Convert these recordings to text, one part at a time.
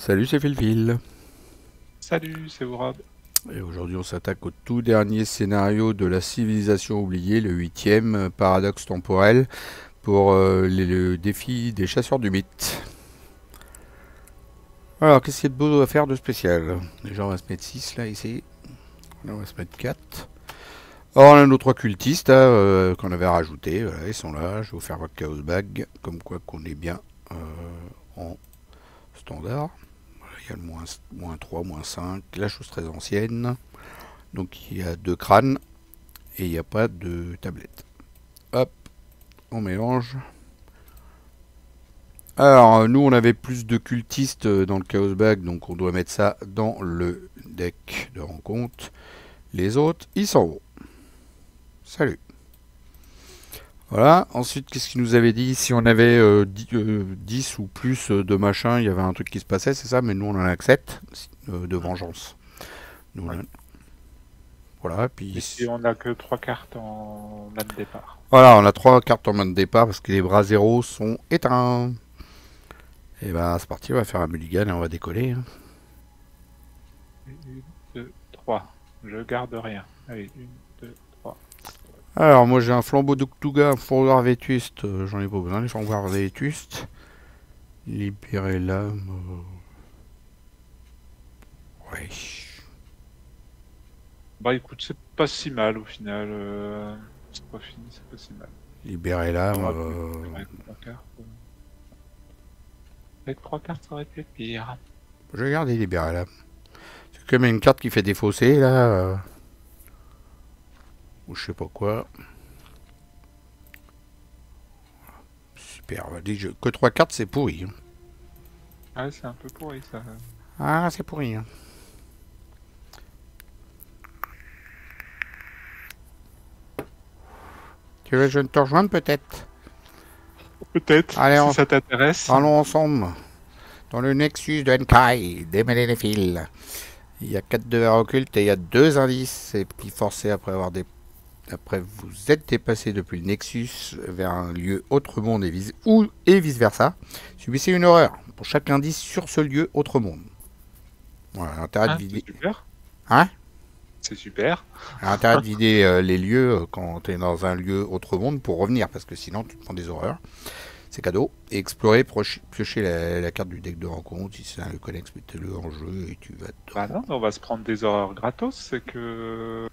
Salut, c'est Philphil. Salut, c'est Ourab. Et aujourd'hui, on s'attaque au tout dernier scénario de la civilisation oubliée, le huitième paradoxe temporel, pour le défi des chasseurs du mythe. Alors, qu'est-ce qu'il y a de beau à faire de spécial? Déjà, on va se mettre 6 là, ici. Là, on va se mettre 4. Alors, on a nos trois cultistes là, qu'on avait rajoutés. Voilà, ils sont là. Je vais vous faire votre chaos bag. Comme quoi qu'on est bien en standard. Voilà, il y a le moins 3, moins 5. La chose très ancienne. Donc, il y a deux crânes. Et il n'y a pas de tablette. Hop, on mélange. Alors, nous, on avait plus de cultistes dans le Chaos Bag, donc on doit mettre ça dans le deck de rencontre. Les autres, ils s'en vont. Salut. Voilà, ensuite, qu'est-ce qu'il nous avait dit? Si on avait 10 ou plus de machin, il y avait un truc qui se passait, c'est ça, mais nous, on en a que 7 de vengeance. Nous, Ouais. voilà, puis... Et on n'a que 3 cartes en main de départ. Voilà, on a 3 cartes en main de départ parce que les bras zéro sont éteints. Et ben c'est parti, on va faire un mulligan et on va décoller. Hein. 1, 2, 3. Je garde rien. Allez, 1, 2, 3. Alors moi j'ai un flambeau de Cthulhu, un fourroir vétuste, j'en ai pas besoin, les fourroirs vétustes. Libérer l'âme. Ouais. Bah écoute, c'est pas si mal au final. C'est pas fini, c'est pas si mal. Libérer On l'âme. aurait pu avec 3 cartes. Avec 3 cartes, ça aurait pu être pire. Je vais garder libérer l'âme. C'est comme une carte qui fait défausser là. Ou je sais pas quoi. Super, que 3 cartes c'est pourri. Hein. Ah ouais, c'est un peu pourri ça. Ah c'est pourri. Hein. Tu veux que je te rejoigne peut-être? Peut-être, Allez, si ça t'intéresse. allons ensemble. Dans le Nexus de Nkai, démêler les fils. Il y a 4 devoirs occultes et il y a 2 indices. Et puis forcé après vous êtes déplacé depuis le Nexus vers un lieu autre monde et vice versa. Subissez une horreur pour chaque indice sur ce lieu autre monde. Voilà, l'intérêt de Ah, c'est vider. super. Hein? C'est super. L'intérêt de vider les lieux quand tu es dans un lieu autre monde pour revenir parce que sinon tu te prends des horreurs. C'est cadeau. Et explorer, piocher la carte du deck de rencontre. Si c'est un connexe, mettez-le en jeu et tu vas te... Bah non, on va se prendre des horreurs gratos, c'est que...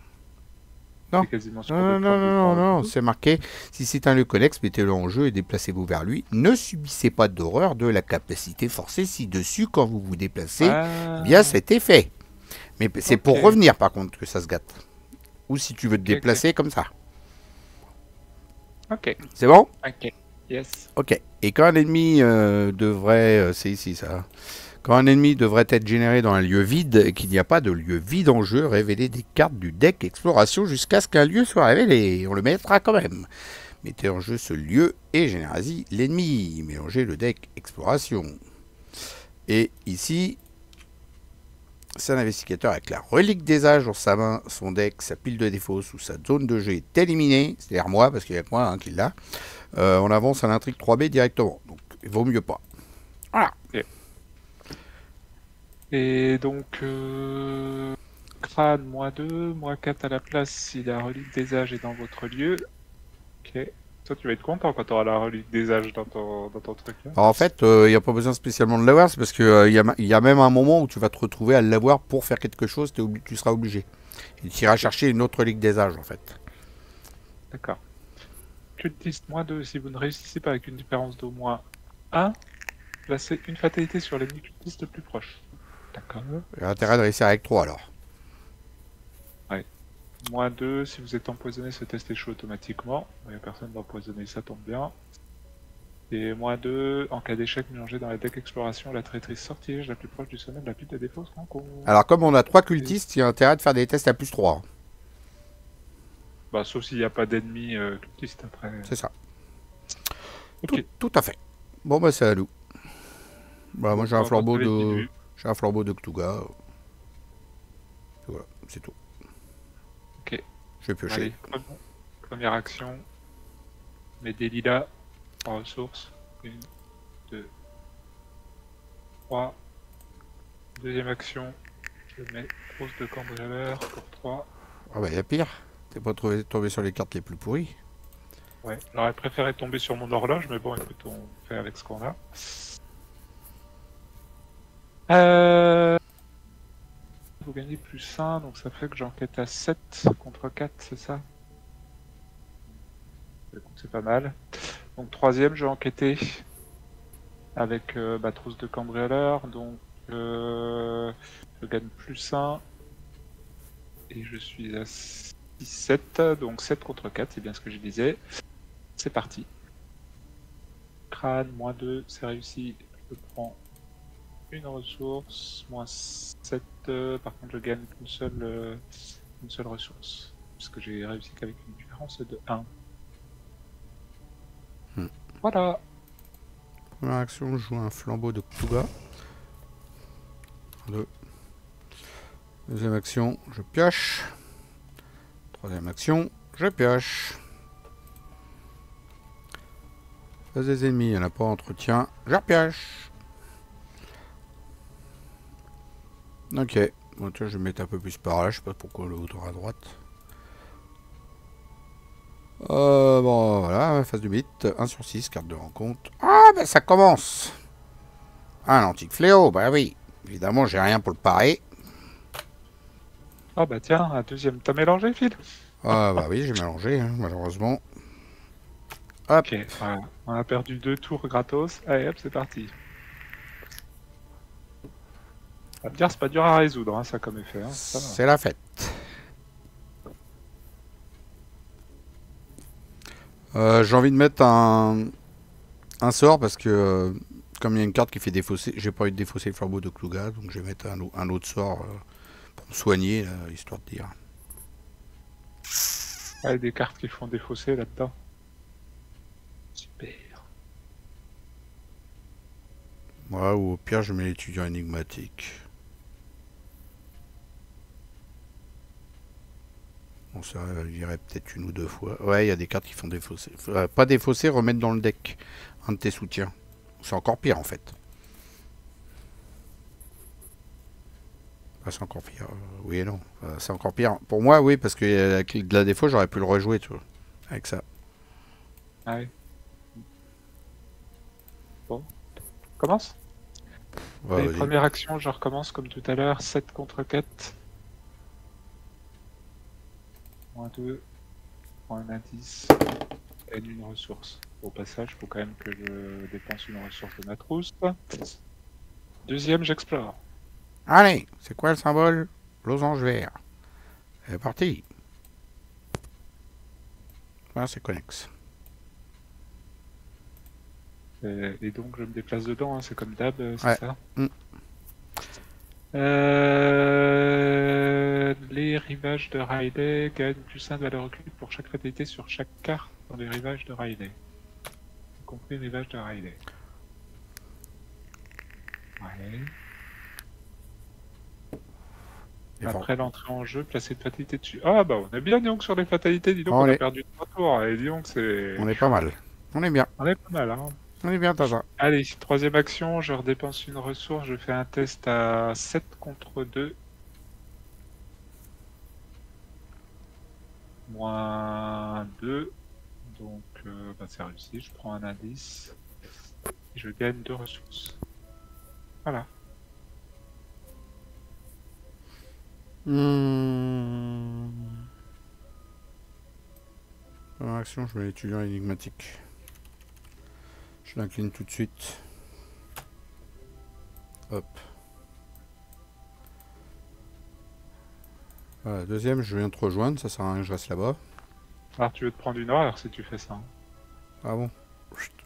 Non. C'est quasiment sûr de Non, non, non, prendre des non, horreurs non, gratos. c'est marqué. Si c'est un lieu connexe, mettez-le en jeu et déplacez-vous vers lui. Ne subissez pas d'horreur de la capacité forcée ci-dessus quand vous vous déplacez via Ah, cet effet. Mais c'est pour ok, revenir par contre que ça se gâte. Ou si tu veux te ok, ok, déplacer comme ça. ok, C'est bon? ok, yes. Ok. Et quand un ennemi devrait... c'est ici ça. Quand un ennemi devrait être généré dans un lieu vide et qu'il n'y a pas de lieu vide en jeu, révélez des cartes du deck exploration jusqu'à ce qu'un lieu soit révélé. On le mettra quand même. Mettez en jeu ce lieu et généralisez l'ennemi. Mélangez le deck exploration. Et ici, c'est un investigateur avec la relique des âges dans sa main, son deck, sa pile de défauts ou sa zone de jeu est éliminée. C'est-à-dire moi, parce qu'il n'y a que moi qui l'a. On avance à l'intrigue 3B directement. Donc, il vaut mieux pas. Voilà. Ok. Et donc, crâne, -2, -4 à la place si la relique des âges est dans votre lieu. Ok. Toi, tu vas être content quand tu auras la relique des âges dans ton truc. Hein. Alors, en fait, il n'y a pas besoin spécialement de l'avoir, c'est parce qu'il y a même un moment où tu vas te retrouver à l'avoir pour faire quelque chose, tu seras obligé. Et tu iras chercher une autre ligue des âges, en fait. D'accord. Cultiste, -2, si vous ne réussissez pas avec une différence d'au moins 1, placez une fatalité sur l'ennemi cultiste le plus proche. D'accord. Il y a intérêt de réussir avec 3 alors. Ouais. -2, si vous êtes empoisonné, ce test échoue automatiquement. Il n'y a personne d'empoisonné, ça tombe bien. Et -2, en cas d'échec, mélangez dans la deck exploration la traîtrise sortilège la plus proche du sommet de la pile de défauts se rencontre. Alors, comme on a 3 cultistes, il y a intérêt de faire des tests à +3. Bah, sauf s'il n'y a pas d'ennemis cultistes après. C'est ça. Ok. Tout à fait. Bon, bah, c'est à nous. Bah, moi, Bon, bah, on va vite vu. J'ai un flambeau de Cthulhu. Voilà, c'est tout. Ok. Je vais piocher. Allez, première action. Mets des lilas en ressources. 1, 2, 3. Deuxième action, je mets trousse de cambrioleur pour 3. Ah bah, y a pire. T'es pas tombé sur les cartes les plus pourries. Ouais, j'aurais préféré tomber sur mon horloge, mais bon, écoute, on fait avec ce qu'on a. Vous gagnez plus 1, donc ça fait que j'enquête à 7 contre 4, c'est ça? Écoute, c'est pas mal. Donc troisième, je vais enquêter avec ma trousse de cambrioleur, donc je gagne plus 1. Et je suis à 6-7, donc 7 contre 4, c'est bien ce que je disais. C'est parti. Crâne, moins 2, c'est réussi. Je prends une ressource, moins 7. Par contre, je gagne une seule ressource. Puisque j'ai réussi qu'avec une différence de 1. Voilà. Première action, je joue un flambeau de Cthulhu. 2. Deuxième action, je pioche. Troisième action, je pioche. Face des ennemis, il n'y en a pas entretien, je repioche. Ok, bon, tiens, je vais mettre un peu plus par là, je sais pas pourquoi le haut à droite. Bon, voilà, face du bit, 1 sur 6, carte de rencontre. Ah, ben ça commence. Ah, l'antique fléau, bah oui. Évidemment, j'ai rien pour le parer. Ah bah tiens, un deuxième. T'as mélangé, Phil? Ah, bah oui, j'ai mélangé, hein, malheureusement. Hop. Ok, voilà. On a perdu 2 tours gratos. Allez, hop, c'est parti. On va me dire, c'est pas dur à résoudre, hein, ça comme effet. Hein. C'est la fête. J'ai envie de mettre un sort parce que comme il y a une carte qui fait défausser, j'ai pas envie de défausser le flambeau de Cthulhu, donc je vais mettre un autre sort pour me soigner, là, histoire de dire. Ah, il y a des cartes qui font défausser là-dedans. Super. Ouais, ou au pire, je mets l'étudiant énigmatique. Bon, ça irait peut-être une ou deux fois. Ouais, il y a des cartes qui font défausser. Pas défausser, remettre dans le deck un de tes soutiens. C'est encore pire en fait. C'est encore pire. Oui et non. C'est encore pire. Pour moi, oui, parce que la clique de la défaut, j'aurais pu le rejouer, tu vois. Avec ça. Ah oui. Bon. Commence. Ouais, Les premières actions, je recommence comme tout à l'heure. 7 contre 4. Moins 2. Moins un indice. Et une ressource. Au passage, il faut quand même que je dépense une ressource de ma trousse. Deuxième, j'explore. Allez, c'est quoi le symbole? Losange vert. C'est parti. Voilà, c'est connexe. Et donc, je me déplace dedans, hein, c'est comme d'hab, c'est ouais. ça Mm. Les rivages de Riley gagnent plus 1 de valeur occulte pour chaque fatalité sur chaque carte dans les rivages de Riley. Y compris les rivages de Riley. Ouais. Après l'entrée en jeu, placez une fatalité dessus. Ah bah on est bien, dis donc, sur les fatalités, dis donc, on a perdu 3 tours. Et dis donc, c'est... On est pas mal. On est bien. On est pas mal, hein. On est bien, Taza. Allez, troisième action, je redépense une ressource, je fais un test à 7 contre 2. Moins 2. Donc, bah, c'est réussi, je prends un indice. Et je gagne 2 ressources. Voilà. En action, je mets l'étudiant énigmatique. Je l'incline tout de suite. Hop. Voilà, deuxième, je viens te rejoindre, ça sert à rien que je reste là-bas. Alors tu veux te prendre une heure si tu fais ça. Ah bon?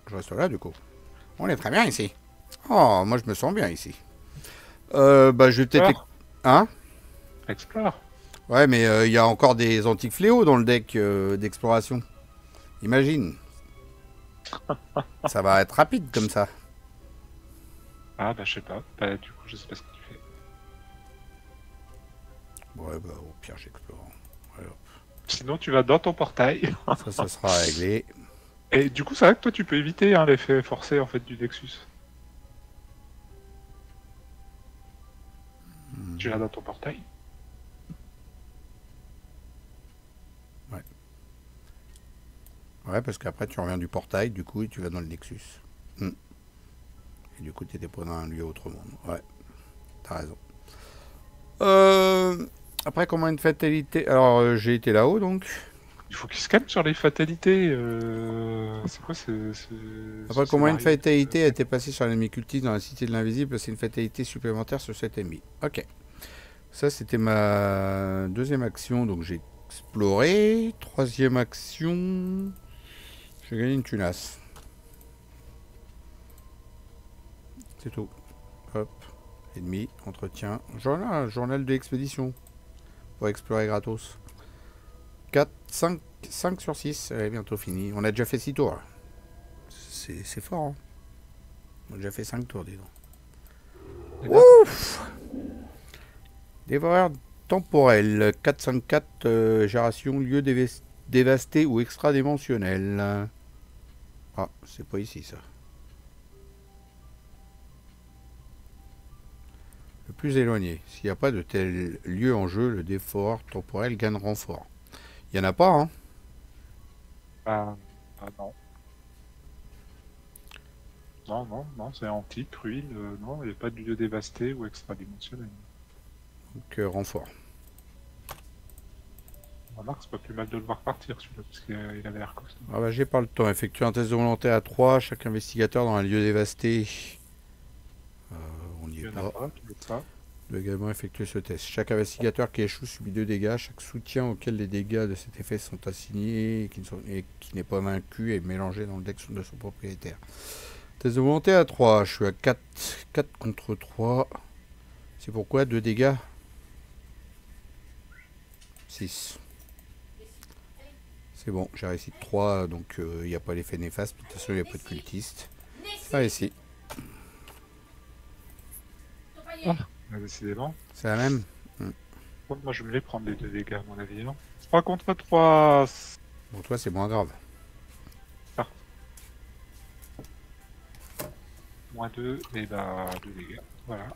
Je reste là du coup. On est très bien ici. Oh, moi je me sens bien ici. Bah je vais peut-être... Hein? Explore. Ouais, mais il y a encore des antiques fléaux dans le deck d'exploration. Imagine. Ça va être rapide comme ça. Ah bah je sais pas. Bah du coup je sais pas ce que tu fais. Ouais bah au pire j'explore. Alors. Sinon tu vas dans ton portail. Ça sera réglé. Et du coup c'est vrai que toi tu peux éviter hein, l'effet forcé en fait du Nexus. Tu vas dans ton portail. Ouais, parce qu'après tu reviens du portail, du coup, et tu vas dans le Nexus. Et du coup, tu étais pas dans un lieu autre monde. Ouais, t'as raison. Après, comment une fatalité. Alors, j'ai été là-haut, donc. Il faut qu'il se calme sur les fatalités. C'est quoi ce Après, comment une scénario? fatalité a été passée sur l'ennemi cultiste dans la cité de l'invisible, c'est une fatalité supplémentaire sur cet ennemi. Ok. Ça, c'était ma deuxième action, donc j'ai exploré. Troisième action, j'ai gagné une tunasse. C'est tout. Hop. Ennemi, entretien. Journal de l'expédition. Pour explorer gratos. 4, 5 sur 6. Elle est bientôt fini. On a déjà fait 6 tours. C'est fort, hein. On a déjà fait 5 tours, dis donc. Ouf. Dévoreur temporel. 454, génération, lieu dévasté ou extra-dimensionnel. Ah, c'est pas ici, ça. Le plus éloigné. S'il n'y a pas de tel lieu en jeu, le dévoreur temporel gagne renfort. Il n'y en a pas, hein. Ah, non. Non, c'est antique, ruine. Non, il n'y a pas de lieu dévasté ou extradimensionnel. Donc, renfort. Remarque, c'est pas plus mal de le voir partir celui-là, parce qu'il avait l'air costaud. Ravagé par le temps. Effectue un test de volonté à 3. Chaque investigateur dans un lieu dévasté. On n'y Il est n'y en a pas. pas, tu veux pas. Doit également effectuer ce test. Chaque investigateur qui échoue subit 2 dégâts. Chaque soutien auquel les dégâts de cet effet sont assignés et qui n'est pas vaincu est mélangé dans le deck de son propriétaire. Test de volonté à 3. Je suis à 4. 4 contre 3. C'est pourquoi 2 dégâts 6. C'est bon, j'ai réussi 3, donc il n'y a pas l'effet néfaste. De toute façon, il n'y a pas de cultiste. Ah, ici. Ah, décidément. C'est la même. Ouais, moi, je vais me les prendre les 2 dégâts, à mon avis. Hein. 3 contre 3. Pour toi, c'est moins grave. Ah. Moins 2, et bah 2 dégâts. Voilà.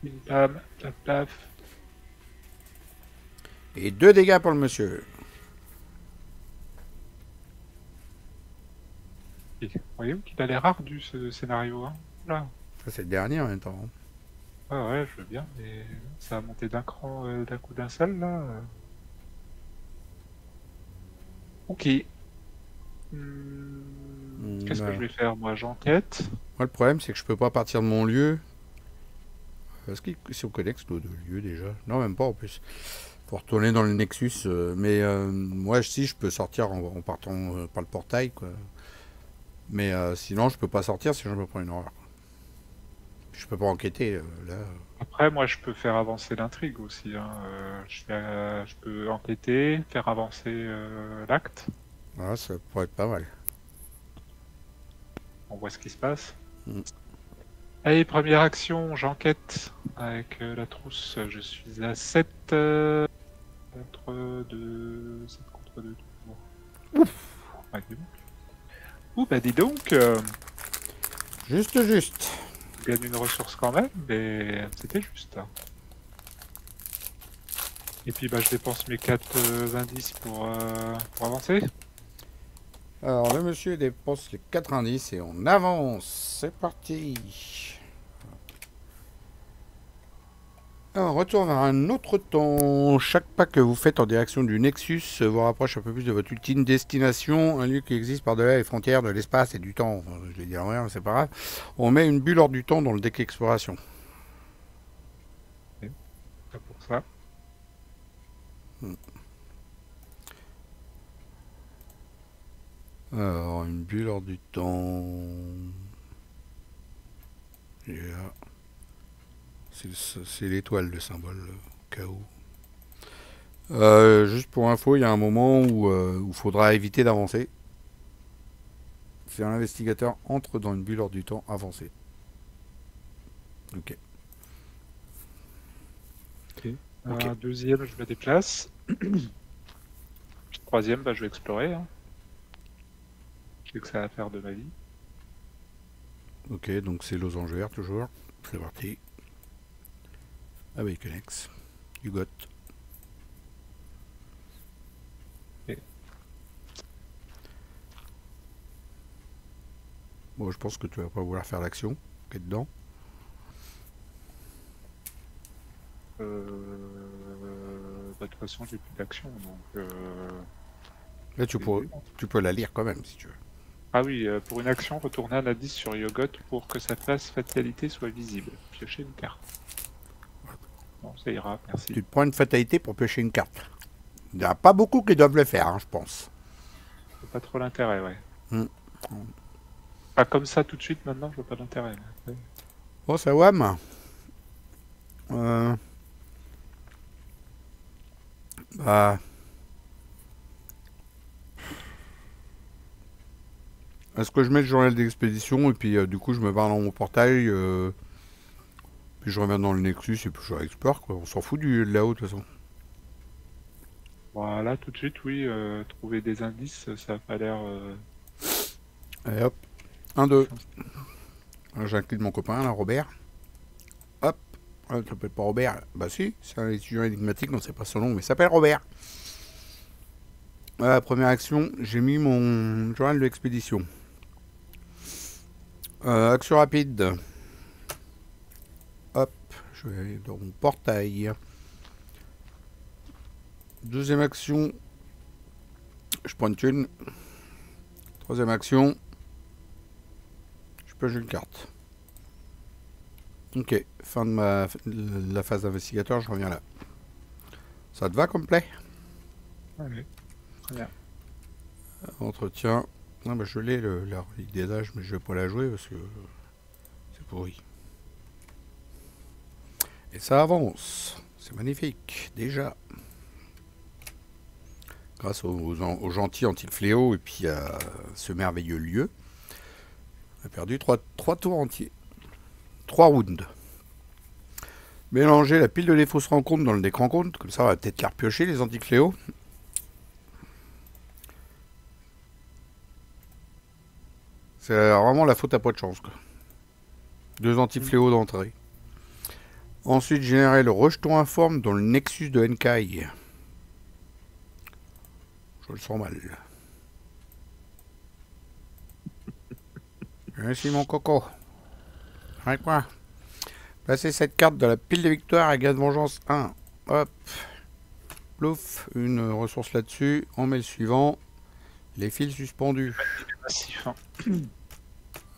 Une pam, plaf, plaf. Et 2 dégâts pour le monsieur. Et, voyez-vous qu'il a l'air ardu ce scénario. Hein. Là. Ça, c'est le dernier en même temps. Ah ouais, je veux bien, mais ça a monté d'un cran d'un coup d'un seul là. Ok. Qu'est-ce que je vais faire moi? J'enquête. Moi, le problème, c'est que je peux pas partir de mon lieu. Est-ce que si on connecte nos 2 lieux déjà? Non, même pas en plus. Faut retourner dans le Nexus. Mais moi, si, je peux sortir en partant par le portail, quoi. Mais sinon, je peux pas sortir si je me prends une horreur. Je peux pas enquêter, là. Après, moi, je peux faire avancer l'intrigue aussi. Hein. Je peux enquêter, faire avancer l'acte. Voilà, ça pourrait être pas mal. On voit ce qui se passe. Allez, première action, j'enquête avec la trousse. Je suis à 7 contre 2. 7 contre 2. Ouf. Ah, dis donc. Ouh, bah dis donc. Juste. Je gagne une ressource quand même, mais c'était juste. Et puis bah je dépense mes 4 indices pour avancer. Alors, le monsieur dépense les 90 et on avance. C'est parti. Alors, retour vers un autre temps. Chaque pas que vous faites en direction du Nexus vous rapproche un peu plus de votre ultime destination, un lieu qui existe par-delà les frontières de l'espace et du temps. Enfin, je vais dire rien, mais c'est pas grave. On met une bulle hors du temps dans le deck exploration. C'est pour ça. Alors, une bulle hors du temps. Yeah. C'est l'étoile, le symbole, au cas où. Juste pour info, il y a un moment où il faudra éviter d'avancer. C'est un investigateur entre dans une bulle hors du temps avancée. Ok. Deuxième, je me déplace. Troisième, bah, je vais explorer. Hein. Je sais que ça va faire de ma vie. Ok, donc c'est losange vert toujours. C'est parti. Avec un ex. You got. Et- Bon, je pense que tu vas pas vouloir faire l'action. Qui est dedans. Bah, de toute façon, j'ai plus d'action, donc... Là, c'est nul. tu peux la lire quand même si tu veux. Ah oui, pour une action, retournez un indice sur Yogot pour que sa face fatalité soit visible. Piochez une carte. Bon, ça ira, merci. Tu te prends une fatalité pour piocher une carte. Il n'y en a pas beaucoup qui doivent le faire, hein, je pense. Je vois pas trop l'intérêt, ouais. Hmm. Pas comme ça tout de suite, maintenant, je vois pas l'intérêt. Ouais. Bon, ça va, bah... Est-ce que je mets le journal d'expédition et puis du coup je me barre dans mon portail puis je reviens dans le Nexus et puis je explore quoi. On s'en fout de là-haut de toute façon. Voilà, tout de suite, oui, trouver des indices, ça a pas l'air... Allez hop. 1, 2. J'incline mon copain là, Robert. Hop. Ah, il s'appelle pas Robert. Bah si, c'est un étudiant énigmatique, on sait pas son nom, mais il s'appelle Robert. Voilà, première action, j'ai mis mon journal de l'expédition. Action rapide. Hop, je vais aller dans mon portail. Deuxième action, je prends une thune. Troisième action, je pioche une carte. Ok, fin de la phase d'investigateur, je reviens là. Ça te va complet? Oui, très bien. Entretien. Non, bah je l'ai, la relique des âges, mais je vais pas la jouer parce que c'est pourri. Et ça avance. C'est magnifique, déjà. Grâce aux gentils anti-fléau et puis à ce merveilleux lieu. On a perdu 3 tours entiers. 3 rounds. Mélanger la pile de les fausses rencontres dans le deck rencontre. Comme ça, on va peut-être les repiocher, les anti-fléaux. C'est vraiment la faute à pas de chance, quoi. 2 anti-fléaux d'entrée. Ensuite, générer le rejeton informe dans le Nexus de Enkai. Je le sens mal. Merci mon coco. Avec moi. Placez cette carte dans la pile de victoire et gain de vengeance 1. Hop. Plouf. Une ressource là-dessus. On met le suivant. Les fils suspendus. Massif, hein.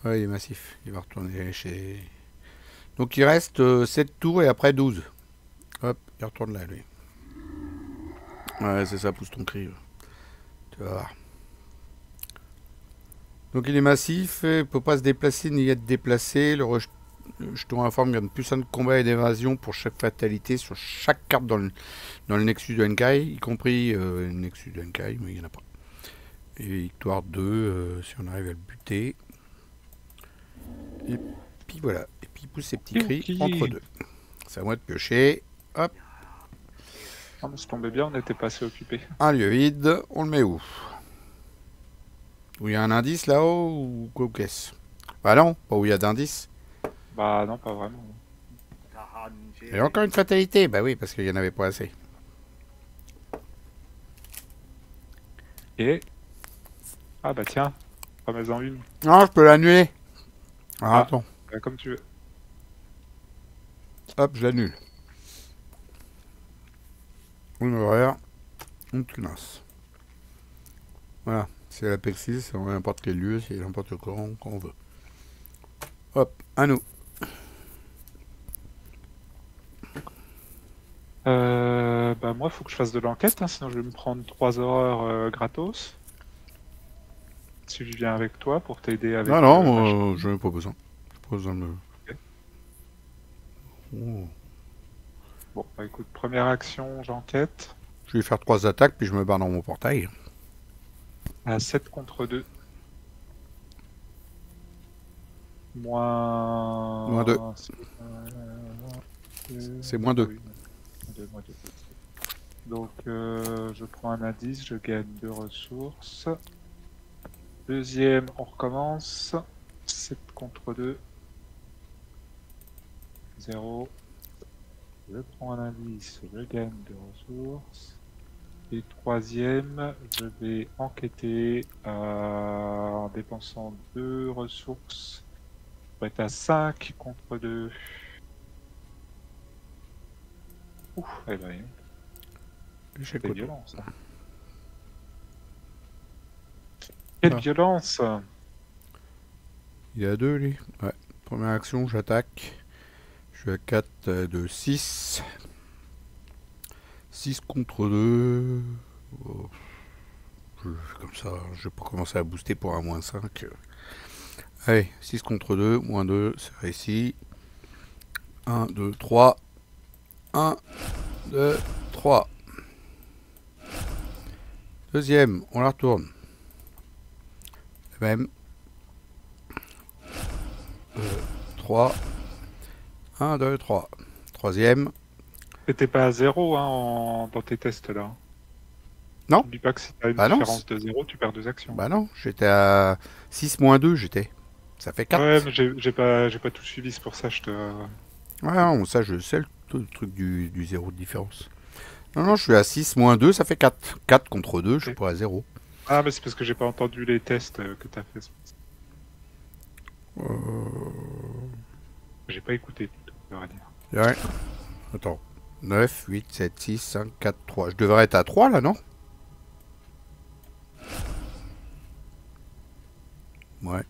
Ouais, il est massif. Il va retourner chez... Donc il reste 7 tours et après 12. Hop, il retourne là, lui. Ouais, c'est ça, pousse ton cri. Tu vas voir. Donc il est massif, il peut pas se déplacer ni être déplacé. Le jeton informe gagne plus 1 de combat et d'évasion pour chaque fatalité sur chaque carte dans le Nexus de Enkai, y compris le Nexus de Enkai, mais il n'y en a pas. Et victoire 2, si on arrive à le buter. Et puis voilà. Et puis il pousse ses petits cris entre deux. C'est à moi de piocher. Hop. Ah, mais ça tombait bien, on était pas assez occupé. Un lieu vide. On le met où? Où il y a un indice là-haut ou quoi qu'est-ce? Bah non, pas où il y a d'indice. Bah non, pas vraiment. Et encore une fatalité. Bah oui, parce qu'il n'y en avait pas assez. Et... Ah bah tiens, remets-en une. Non, je peux l'annuler. Ah, attends. Bah, comme tu veux. Hop, je l'annule. Une horaire. Une tunasse. Voilà. C'est la Pexis, c'est dans n'importe quel lieu, c'est n'importe quand on veut. Hop, à nous. Bah moi, faut que je fasse de l'enquête, hein, sinon je vais me prendre 3 horreurs gratos. Si je viens avec toi pour t'aider avec... Non, je n'ai pas besoin. Pas besoin de me... Okay. Oh. Bon, bah écoute, première action, j'enquête. Je vais faire 3 attaques, puis je me barre dans mon portail. À 7 contre 2. Moins 2. C'est moins 2. Oui, moins 2. Donc, je prends un indice, je gagne 2 ressources. Deuxième, on recommence. 7 contre 2. 0. Je prends un indice, je gagne de ressources. Et troisième, je vais enquêter en dépensant 2 ressources. On va être à 5 contre 2. Ouf, eh ben, c'est violent ça. Quelle violence! Il y a 2 lui. Ouais. Première action, j'attaque. Je suis à 4 de 6. 6 contre 2. Oh. Comme ça, je vais pas commencer à booster pour un moins 5. Allez, 6 contre 2, moins 2, c'est réussi. 1, 2, 3. 1, 2, 3. Deuxième, on la retourne. Même. 2, 3. 1, 2, 3. Troisième. T'étais pas à 0 dans tes tests là. Non. N'oublie pas que si t'as une Bah non, différence de 0, tu perds 2 actions. Bah non, j'étais à 6 moins 2, j'étais. Ça fait 4. Ouais, mais j'ai pas tout suivi, c'est pour ça que je te... Ouais, non, ça je sais le truc du 0 de différence. Non, non, je suis à 6 moins 2, ça fait 4. 4 contre 2, je suis pas à 0. Ah, mais c'est parce que j'ai pas entendu les tests que t'as fait. J'ai pas écouté, plutôt, on va dire. Ouais. Attends. 9, 8, 7, 6, 5, 4, 3. Je devrais être à 3 là, non? Ouais.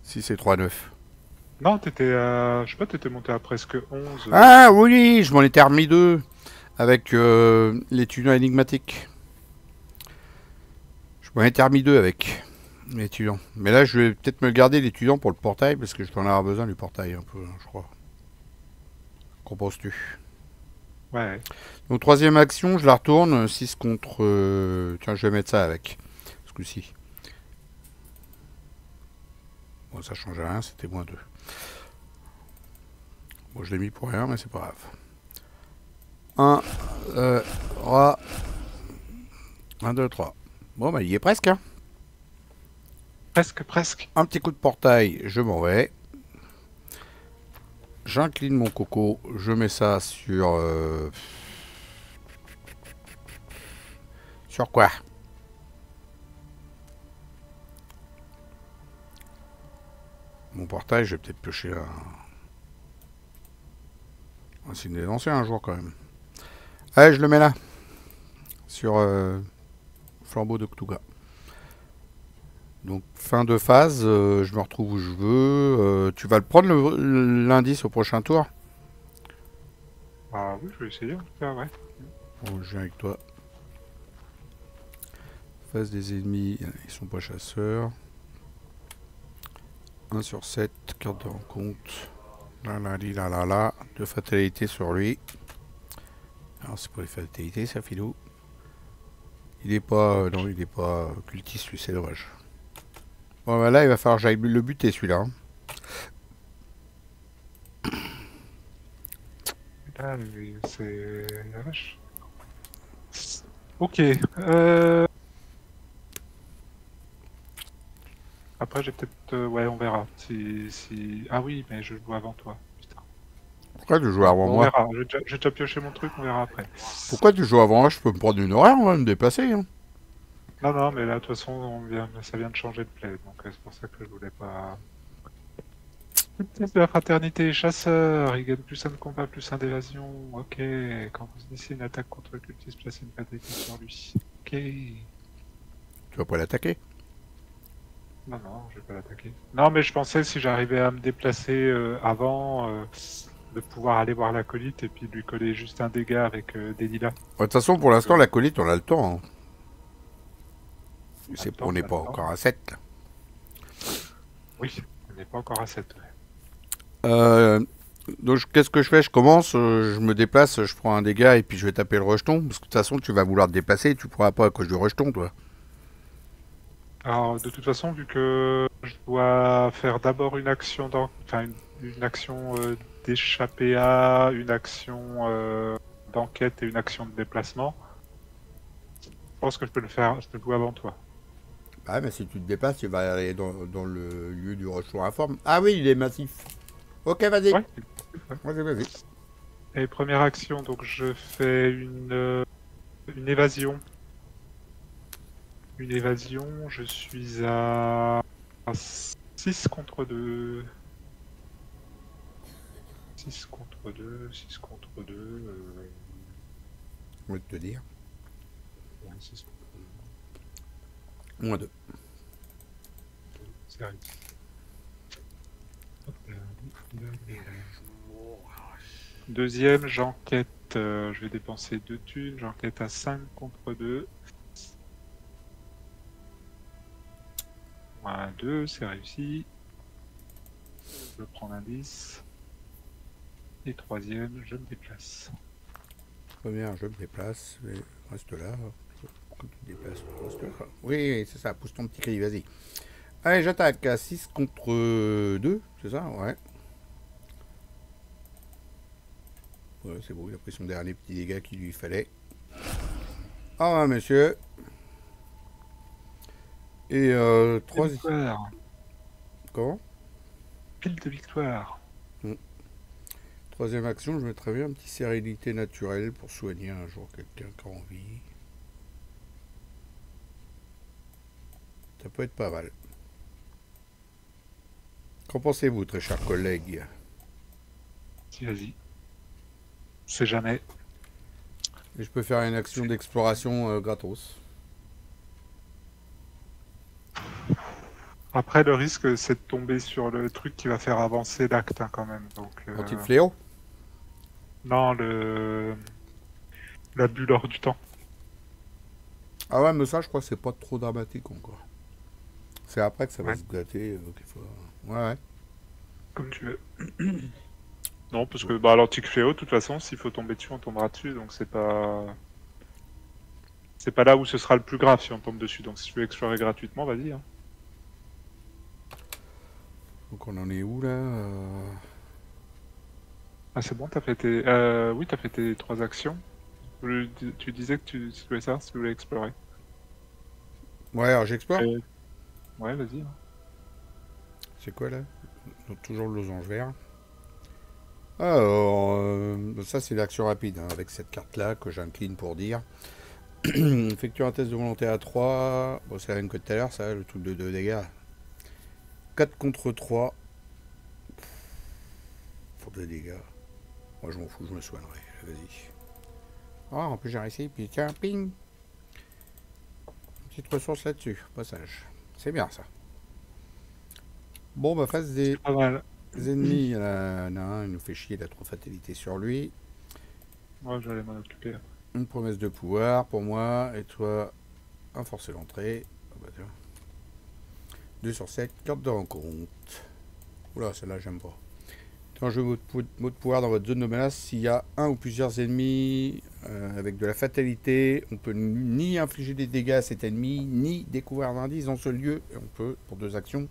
6 et 3, 9. Non, t'étais à... Je sais pas, t'étais monté à presque 11. Ah oui, je m'en étais remis 2. Avec l'étudiant énigmatique. Je m'en étais remis 2 avec l'étudiant. Mais là, je vais peut-être me garder l'étudiant pour le portail, parce que je vais en avoir besoin du portail un peu, je crois. Qu'en penses-tu? Ouais. Donc troisième action, je la retourne. 6 contre... Tiens, je vais mettre ça avec. Ce coup-ci. Bon, ça change rien, c'était moins 2. Bon, je l'ai mis pour rien, mais c'est pas grave. 1, 3. 1, 2, 3. Bon, bah, il y est presque, hein. Presque. Un petit coup de portail, je m'en vais. J'incline mon coco, je mets ça sur... Sur quoi? Mon portail, je vais peut-être piocher un signe des anciens un jour quand même. Allez, je le mets là. Sur Flambeau de Cthulhu. Donc fin de phase, je me retrouve où je veux. Tu vas le prendre l'indice au prochain tour? Ah oui, je vais essayer en tout cas, ouais. Bon, je viens avec toi. Phase des ennemis, ils sont pas chasseurs. 1 sur 7, carte de rencontre. Là, là, là, là, là. 2 fatalités sur lui. Alors c'est pour les fatalités, ça filou. Il est pas... non, il est pas cultiste, lui, c'est dommage. Bon, bah là, il va falloir que j'aille le buter, celui-là. Hein. Là, c'est... la vache. Ok. Après, j'ai peut-être... ouais, on verra. Si... Ah oui, mais je joue avant toi. Putain. Pourquoi tu joues avant On moi? verra. J'ai déjà pioché mon truc, on verra après. Pourquoi tu joues avant moi? Je peux me prendre une horaire, on va me déplacer. Hein. Non, non, mais là, de toute façon, ça vient de changer de play, donc c'est pour ça que je voulais pas... De la fraternité chasseur, il gagne plus 1 de combat, plus 1 d'évasion. Ok, quand vous initiez une attaque contre le cultiste, placez une fatalité sur lui. Ok. Tu vas pas l'attaquer? Non, non, je vais pas l'attaquer. Non, mais je pensais si j'arrivais à me déplacer avant, de pouvoir aller voir l'acolyte et puis lui coller juste un dégât avec des lilas. De toute façon, pour l'instant, l'acolyte, on a le temps. Hein. On n'est pas Attends. encore à 7. Là. Oui, on n'est pas encore à 7. Ouais. Donc, qu'est-ce que je fais? Je commence, je me déplace, je prends un dégât et puis je vais taper le rejeton. Parce que de toute façon, tu vas vouloir te déplacer et tu pourras pas à cause du rejeton, toi. Alors, de toute façon, vu que je dois faire d'abord une action une action d'échapper à, une action d'enquête et une action de déplacement, je pense que je peux le faire, je peux le jouer avant toi. Ah, mais si tu te déplaces, tu vas aller dans le lieu du rejeton informe. Ah oui, il est massif. Ok, vas-y. Ouais. Vas-y, vas-y. Et première action, donc je fais une évasion. Une évasion, je suis à 6 contre 2. 6 contre 2, 6 contre 2. Je vais te dire. Ouais, 6 contre -2. 2. C'est réussi. Deuxième, j'enquête. Je vais dépenser 2 thunes. J'enquête à 5 contre 2. Un 2, c'est réussi. Je prends l'indice. Et troisième, je me déplace. Première, je me déplace. Et reste là. Pourquoi tu te déplaces? Reste là. Oui, c'est ça. Pousse ton petit cri, vas-y. Allez, j'attaque à 6 contre 2. C'est ça? Ouais. Ouais, c'est bon. Il a pris son dernier petit dégât qu'il lui fallait. Ah, ouais, monsieur. Et troisième. Victoire. Comment? Pile de victoire. Troisième action, je mettrais bien un petit sérénité naturelle pour soigner un jour quelqu'un qui a envie. Ça peut être pas mal. Qu'en pensez-vous, très chers collègues? Si, vas-y. C'est jamais. Et je peux faire une action d'exploration gratos. Après, le risque, c'est de tomber sur le truc qui va faire avancer l'acte, hein, quand même. Donc, Anti-fléau? non, la bulle hors du temps. Ah ouais, mais ça, je crois que c'est pas trop dramatique encore. C'est après que ça va Ouais. se gâter. Ouais, ouais. Comme tu veux. Non, parce que bah, l'antique fléau, de toute façon, s'il faut tomber dessus, on tombera dessus. Donc, c'est pas là où ce sera le plus grave si on tombe dessus. Donc, si tu veux explorer gratuitement, vas-y. Hein. Donc on en est où là? Ah, c'est bon, t'as fait tes... Oui, t'as fait tes 3 actions. Tu disais que tu voulais ça, si tu voulais explorer. Ouais, alors j'explore. Ouais, vas-y. Hein. C'est quoi là? Donc, toujours le losange vert. Alors, ça c'est l'action rapide, hein, avec cette carte là que j'incline pour dire. Effectue un test de volonté à 3. Bon, c'est la même que tout à l'heure, ça, le truc de 2 dégâts. 4 contre 3. Pour 2 dégâts. Moi je m'en fous, je me soignerai. Vas-y. Ah, en plus j'ai réussi. Puis tiens, ping. Petite ressource là-dessus. Passage. C'est bien ça. Bon, bah, face des Pas mal. ennemis, il y en a un, il nous fait chier, il a trop fatalité sur lui. Moi, j'allais m'en occuper. Une promesse de pouvoir pour moi, et toi, un forcer l'entrée. Ah bah, 2 sur 7, carte de rencontre. Oula, celle-là, j'aime pas. Quand je mot de pouvoir dans votre zone de menace, s'il y a un ou plusieurs ennemis avec de la fatalité, on peut ni infliger des dégâts à cet ennemi, ni découvrir un indice dans ce lieu, et on peut, pour 2 actions,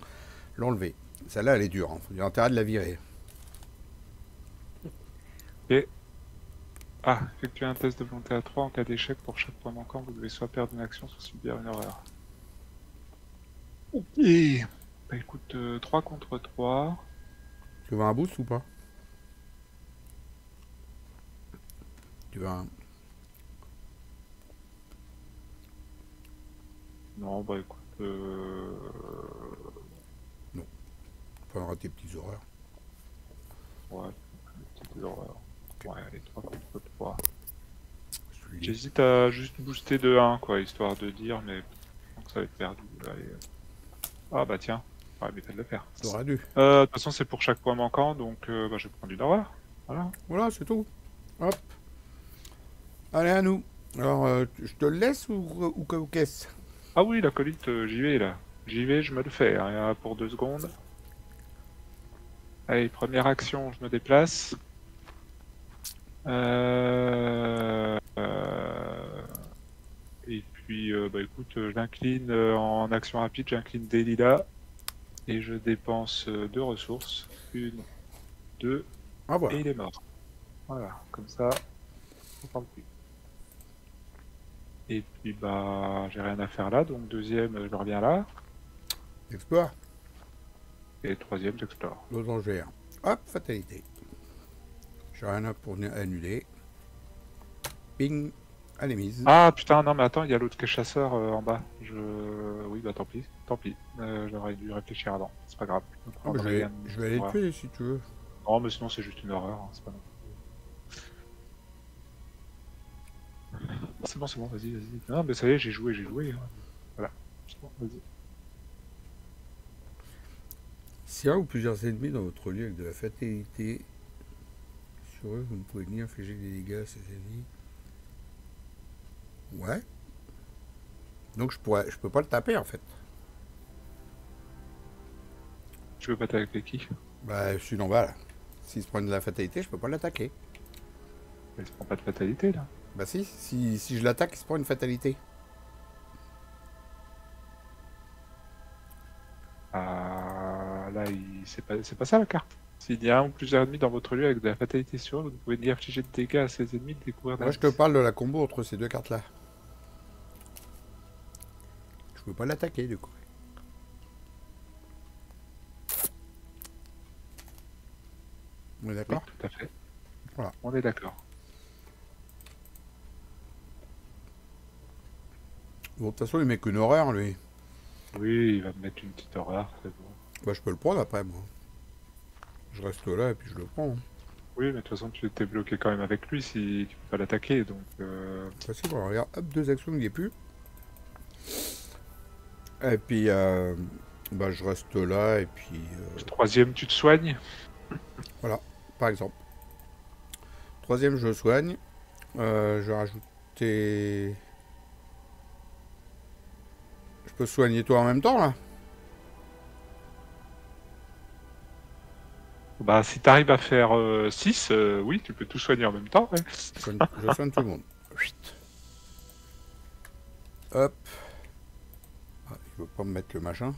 l'enlever. Celle-là, elle est dure, hein. Il y a intérêt de la virer. Et... Ah, effectuez un test de volonté à 3 en cas d'échec. Pour chaque point manquant, vous devez soit perdre une action, soit subir une horreur. Ok. Bah écoute, 3 contre 3. Tu veux un boost ou pas? Tu veux un... Non, bah écoute... Non. Tu prendras tes petites horreurs. Ouais, petites horreurs. Ouais, allez, 3 contre 3. Je te dis. J'hésite à juste booster de 1, quoi, histoire de dire, mais je pense que ça va être perdu. Allez. Ah bah tiens, ouais, mais t'as de le faire. T'aurais dû. De toute façon, c'est pour chaque point manquant, donc bah, je vais prendre une horreur. Voilà. Voilà, c'est tout. Hop. Allez, à nous. Alors, je te le laisse ou qu'est-ce? Ah oui, l'acolyte, j'y vais là. J'y vais, je me le fais, hein, pour 2 secondes. Allez, première action, je me déplace. Et puis, bah écoute, j'incline en action rapide, j'incline Delilah. Et je dépense 2 ressources. 1, 2, Ah, voilà. et il est mort. Voilà, comme ça, on parle plus. Et puis, bah, j'ai rien à faire là, donc deuxième, je reviens là. Exploire. Et troisième, j'explore. Losangère. Hop, fatalité. J'ai rien pour annuler. Ping. Elle est mise. Ah putain, non mais attends, il y a l'autre qui est chasseur en bas. Oui, bah tant pis, tant pis. J'aurais dû réfléchir avant, c'est pas grave. Ah bah, je vais aller le tuer si tu veux. Non, mais sinon c'est juste une horreur, hein, c'est pas non. C'est bon, vas-y, vas-y. Non, mais ça y est, j'ai joué. Hein. Voilà, c'est bon, vas-y. Si un ou plusieurs ennemis dans votre lieu avec de la fatalité sur eux, vous ne pouvez ni infliger des dégâts à ces ennemis. Ouais. Donc je peux pas le taper en fait. Tu veux pas t'attaquer qui? Bah, je suis en bas là. S'il se prend de la fatalité, je peux pas l'attaquer. Mais il se prend pas de fatalité là. Bah si je l'attaque, il se prend une fatalité. Là, c'est pas ça la carte. S'il y a un ou plusieurs ennemis dans votre lieu avec de la fatalité sur eux, vous pouvez ni infliger de dégâts à ces ennemis, découvrir Moi je te parle de la combo entre ces deux cartes là. Je peux pas l'attaquer du coup. On est d'accord? Oui, tout à fait. Voilà. On est d'accord. Bon, de toute façon, il met qu'une horreur, lui. Oui, il va me mettre une petite horreur, c'est bon. Bah, je peux le prendre après, moi. Je reste là et puis je le prends. Hein. Oui, mais de toute façon, tu t'es bloqué quand même avec lui si tu peux pas l'attaquer, donc... Facile, voilà, regarde, hop, 2 actions, il n'y est plus. Et puis, bah, je reste là et puis... Le troisième, tu te soignes. Voilà, par exemple. Troisième, je soigne. Je vais rajouter... Je peux soigner toi en même temps, là? Bah, si t'arrives à faire 6, oui, tu peux tout soigner en même temps, ouais. Je soigne tout le monde. Hop. Ah, il veut pas me mettre le machin.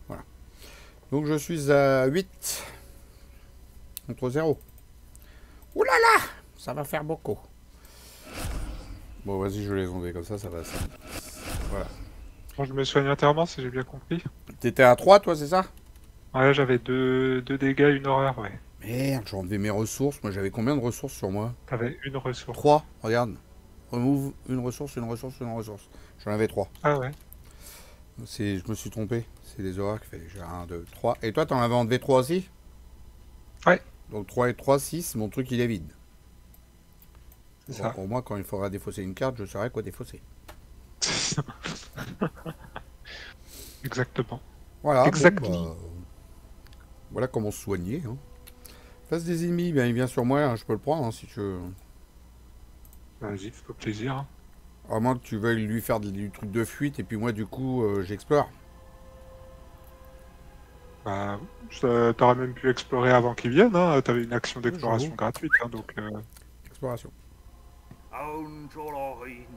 Voilà. Donc je suis à 8 contre 0. Ouh là là, ça va faire beaucoup. Bon, vas-y, je vais les enlever comme ça va. Voilà. Bon, je me soigne entièrement, si j'ai bien compris. T'étais à 3, toi, c'est ça? Ouais, j'avais 2 dégâts, une horreur, ouais. Merde, j'ai enlevé mes ressources. Moi, j'avais combien de ressources sur moi? T'avais une ressource. 3, regarde. Remove une ressource. J'en avais 3. Ah ouais. Je me suis trompé. C'est les horreurs qu'il fallait. J'ai 1, 2, 3. Et toi, t'en avais enlevé 3 aussi? Ouais. Donc 3 et 3, 6. Mon truc, il est vide. C'est ça. Au moins, quand il faudra défausser une carte, je saurai quoi défausser. Exactement. Voilà. Exactement. Bon, bah, voilà comment se soigner. Hein. Face des ennemis, ben, il vient sur moi. Hein, je peux le prendre hein, si tu veux. Vas-y, fais-toi plaisir. À moins que tu veuilles lui faire du truc de fuite et puis moi, du coup, j'explore. Bah, t'aurais même pu explorer avant qu'ils viennent, hein. T'avais une action d'exploration gratuite, hein, donc... Exploration.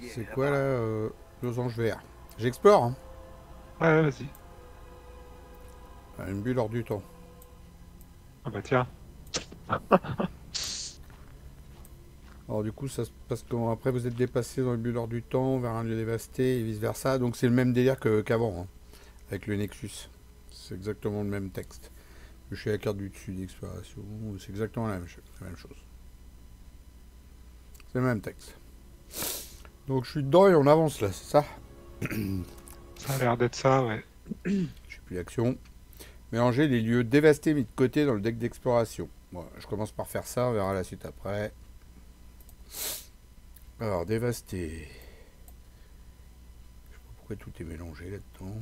C'est quoi là losange vert. J'explore. Hein. Ouais, vas-y. Une bulle hors du temps. Ah bah tiens. Alors du coup, ça se passe comment? Après, vous êtes dépassé dans le bulle hors du temps vers un lieu dévasté et vice versa. Donc c'est le même délire qu'avant, hein, avec le Nexus. C'est exactement le même texte. Je suis à la carte du dessus d'exploration. C'est exactement la même chose. C'est le même texte. Donc je suis dedans et on avance là, c'est ça? Ça a l'air d'être ça, ouais. J'ai plus d'action. Mélanger les lieux dévastés mis de côté dans le deck d'exploration. Bon, je commence par faire ça, on verra la suite après. Alors, dévasté. Je sais pas pourquoi tout est mélangé là-dedans.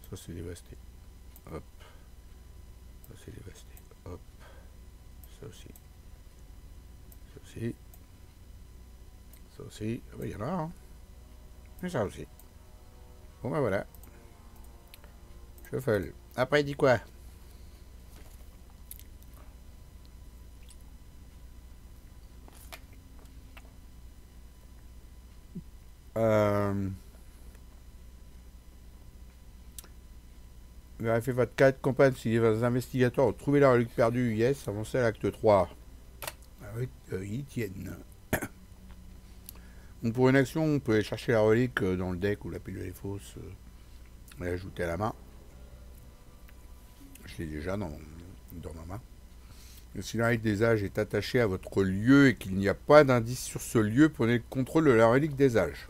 Ça c'est dévasté. Hop. Ça c'est dévasté. Hop. Ça aussi. Ça aussi. Ça aussi. Ah bah il y en a un. Hein. Et ça aussi. Bon bah voilà. Shuffle. Après il dit quoi? Vérifiez votre carte campagne si les investigateurs ont trouvé la relique perdue. Yes, avancez à l'acte 3. Avec Etienne. Donc pour une action, on peut aller chercher la relique dans le deck ou la pile des fausses et l'ajouter à la main. Je l'ai déjà dans ma main. Si la relique des âges est attachée à votre lieu et qu'il n'y a pas d'indice sur ce lieu, prenez le contrôle de la relique des âges.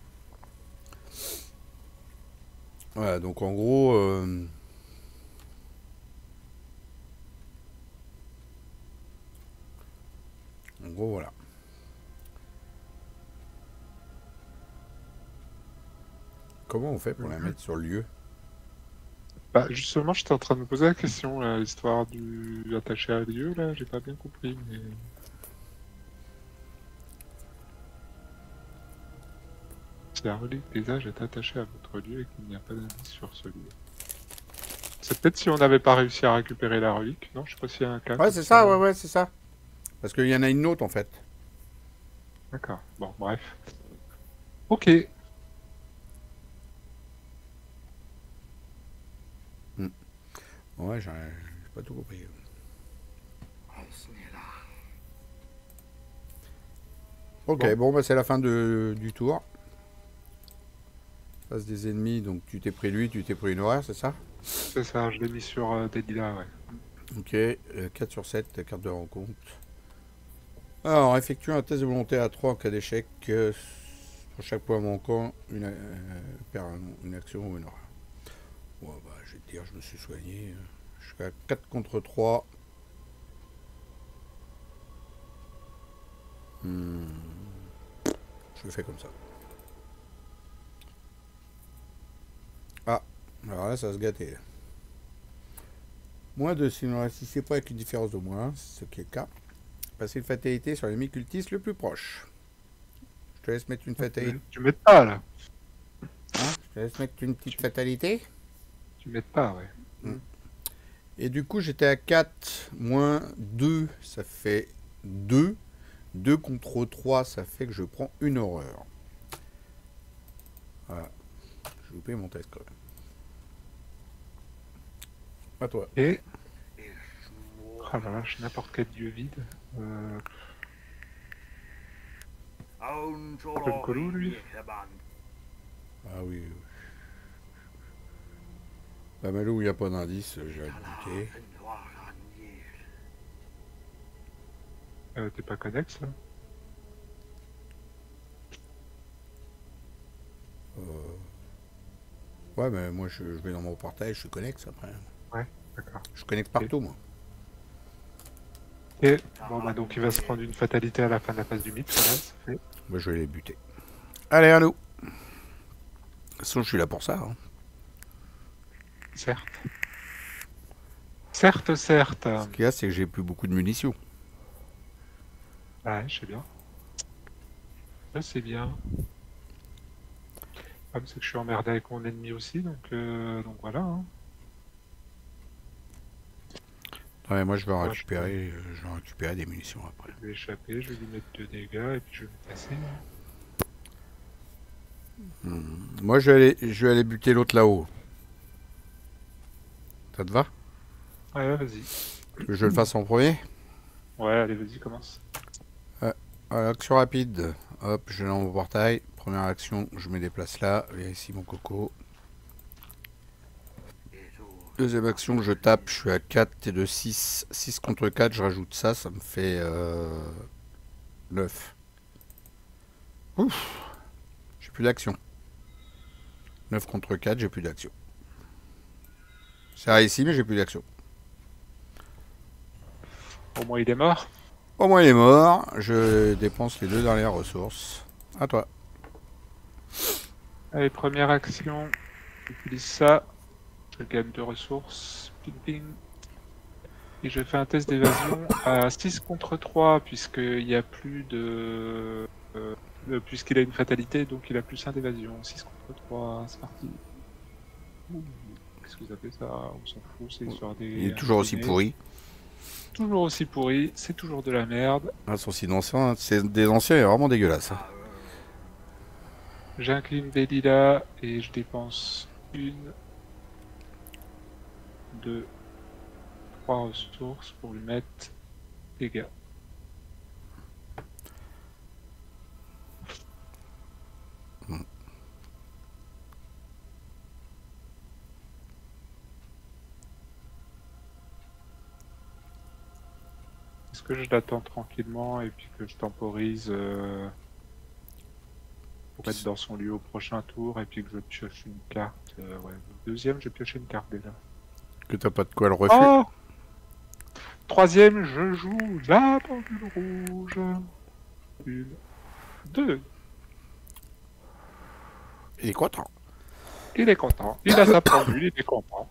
Voilà, donc en gros... en gros, voilà. Comment on fait pour la mettre sur le lieu? Bah, justement, j'étais en train de me poser la question, là, l'histoire du attaché à lieu, là, j'ai pas bien compris, mais... Si la relique des âges est attachée à votre lieu et qu'il n'y a pas d'indice sur ce lieu. C'est peut-être si on n'avait pas réussi à récupérer la relique, non? Je sais pas s'il y a un cas Ouais, comme c'est ça, ça. ouais, c'est ça. Parce qu'il y en a une autre, en fait. D'accord, bon, bref. Ok. Ouais, j'ai pas tout compris. Ok, bon, bah c'est la fin du tour. Face des ennemis, donc tu t'es pris lui, tu t'es pris une horaire, c'est ça? C'est ça, je l'ai mis sur Delila, ouais. Ok, 4 sur 7, carte de rencontre. Alors, effectue un test de volonté à 3 en cas d'échec. Pour chaque point manquant, perd une action ou une horaire. Ouais, bah, je vais te dire, je me suis soigné. Je suis à 4 contre 3. Je le fais comme ça. Ah, alors là, ça va se gâter. Moins 2 si vous ne réussissez pas avec une différence de moins 1, ce qui est le cas. Passez une fatalité sur l'ennemi cultiste le plus proche. Je te laisse mettre une fatalité. Tu m'aides pas, là. Hein? Je te laisse mettre une petite fatalité. Tu m'aides pas, ouais. Et du coup, j'étais à 4 moins 2, ça fait 2. 2 contre 3, ça fait que je prends une horreur. Voilà. J'ai loupé mon test quand même. À toi. Et... Ah la vache, n'importe quel dieu vide. Comme Colou, lui. Ah oui. Bah, mais là où il n'y a pas d'indice, j'ai buté. T'es pas connexe, là? Ouais, mais moi je vais dans mon portail, je suis connecte après. Ouais, d'accord. Je connecte partout, moi. Et bon, bah donc il va se prendre une fatalité à la fin de la phase du mythe, voilà, ça fait. Moi je vais les buter. Allez, à nous. De toute façon, je suis là pour ça. Hein. Certes. Certes, certes. Ce qu'il y a, c'est que j'ai plus beaucoup de munitions. Ouais, je sais bien. Là, c'est bien. Le problème, c'est que je suis emmerdé avec mon ennemi aussi, donc voilà. Hein. Ouais, moi je vais en Moi, récupérer, je vais en récupérer des munitions après. je vais échapper, je vais lui mettre 2 dégâts et puis je vais me casser. Moi je vais aller buter l'autre là-haut. Ça te va? Ouais, vas-y. Que je le fasse en premier? Ouais, allez, vas-y, commence. Action rapide. Hop, je vais dans mon portail. Première action, je me déplace là. Viens ici mon coco. Deuxième action, je tape, je suis à 4 et de 6. 6 contre 4, je rajoute ça, ça me fait 9. Ouf, j'ai plus d'action. 9 contre 4, j'ai plus d'action. C'est réussi, mais j'ai plus d'action. Au moins, il est mort. Au moins, il est mort. Je dépense les 2 dernières ressources. À toi. Allez, première action. J'utilise ça. Je gagne 2 ressources. Ping ping. Et je fais un test d'évasion à 6 contre 3, puisqu'il n'y a plus de. Puisqu'il a une fatalité, donc il a plus 1 d'évasion. 6 contre 3, c'est parti. Ouh, qu'est-ce que vous appelez ça? On s'en fout, c'est l'histoire des. Il est toujours aussi pourri. Toujours aussi pourri, c'est toujours de la merde. Ah, c'est des anciens, il est vraiment dégueulasse. Hein. J'incline Delila et je dépense 1, 2, 3 ressources pour lui mettre dégâts. que je l'attends tranquillement et puis que je temporise pour être dans son lieu au prochain tour et puis que je pioche une carte. Ouais, le deuxième, j'ai pioché une carte déjà. Que t'as pas de quoi le refus. Oh! Troisième, je joue la pendule rouge. Une, deux. Il est content. Il est content. Il a sa pendule, il est content.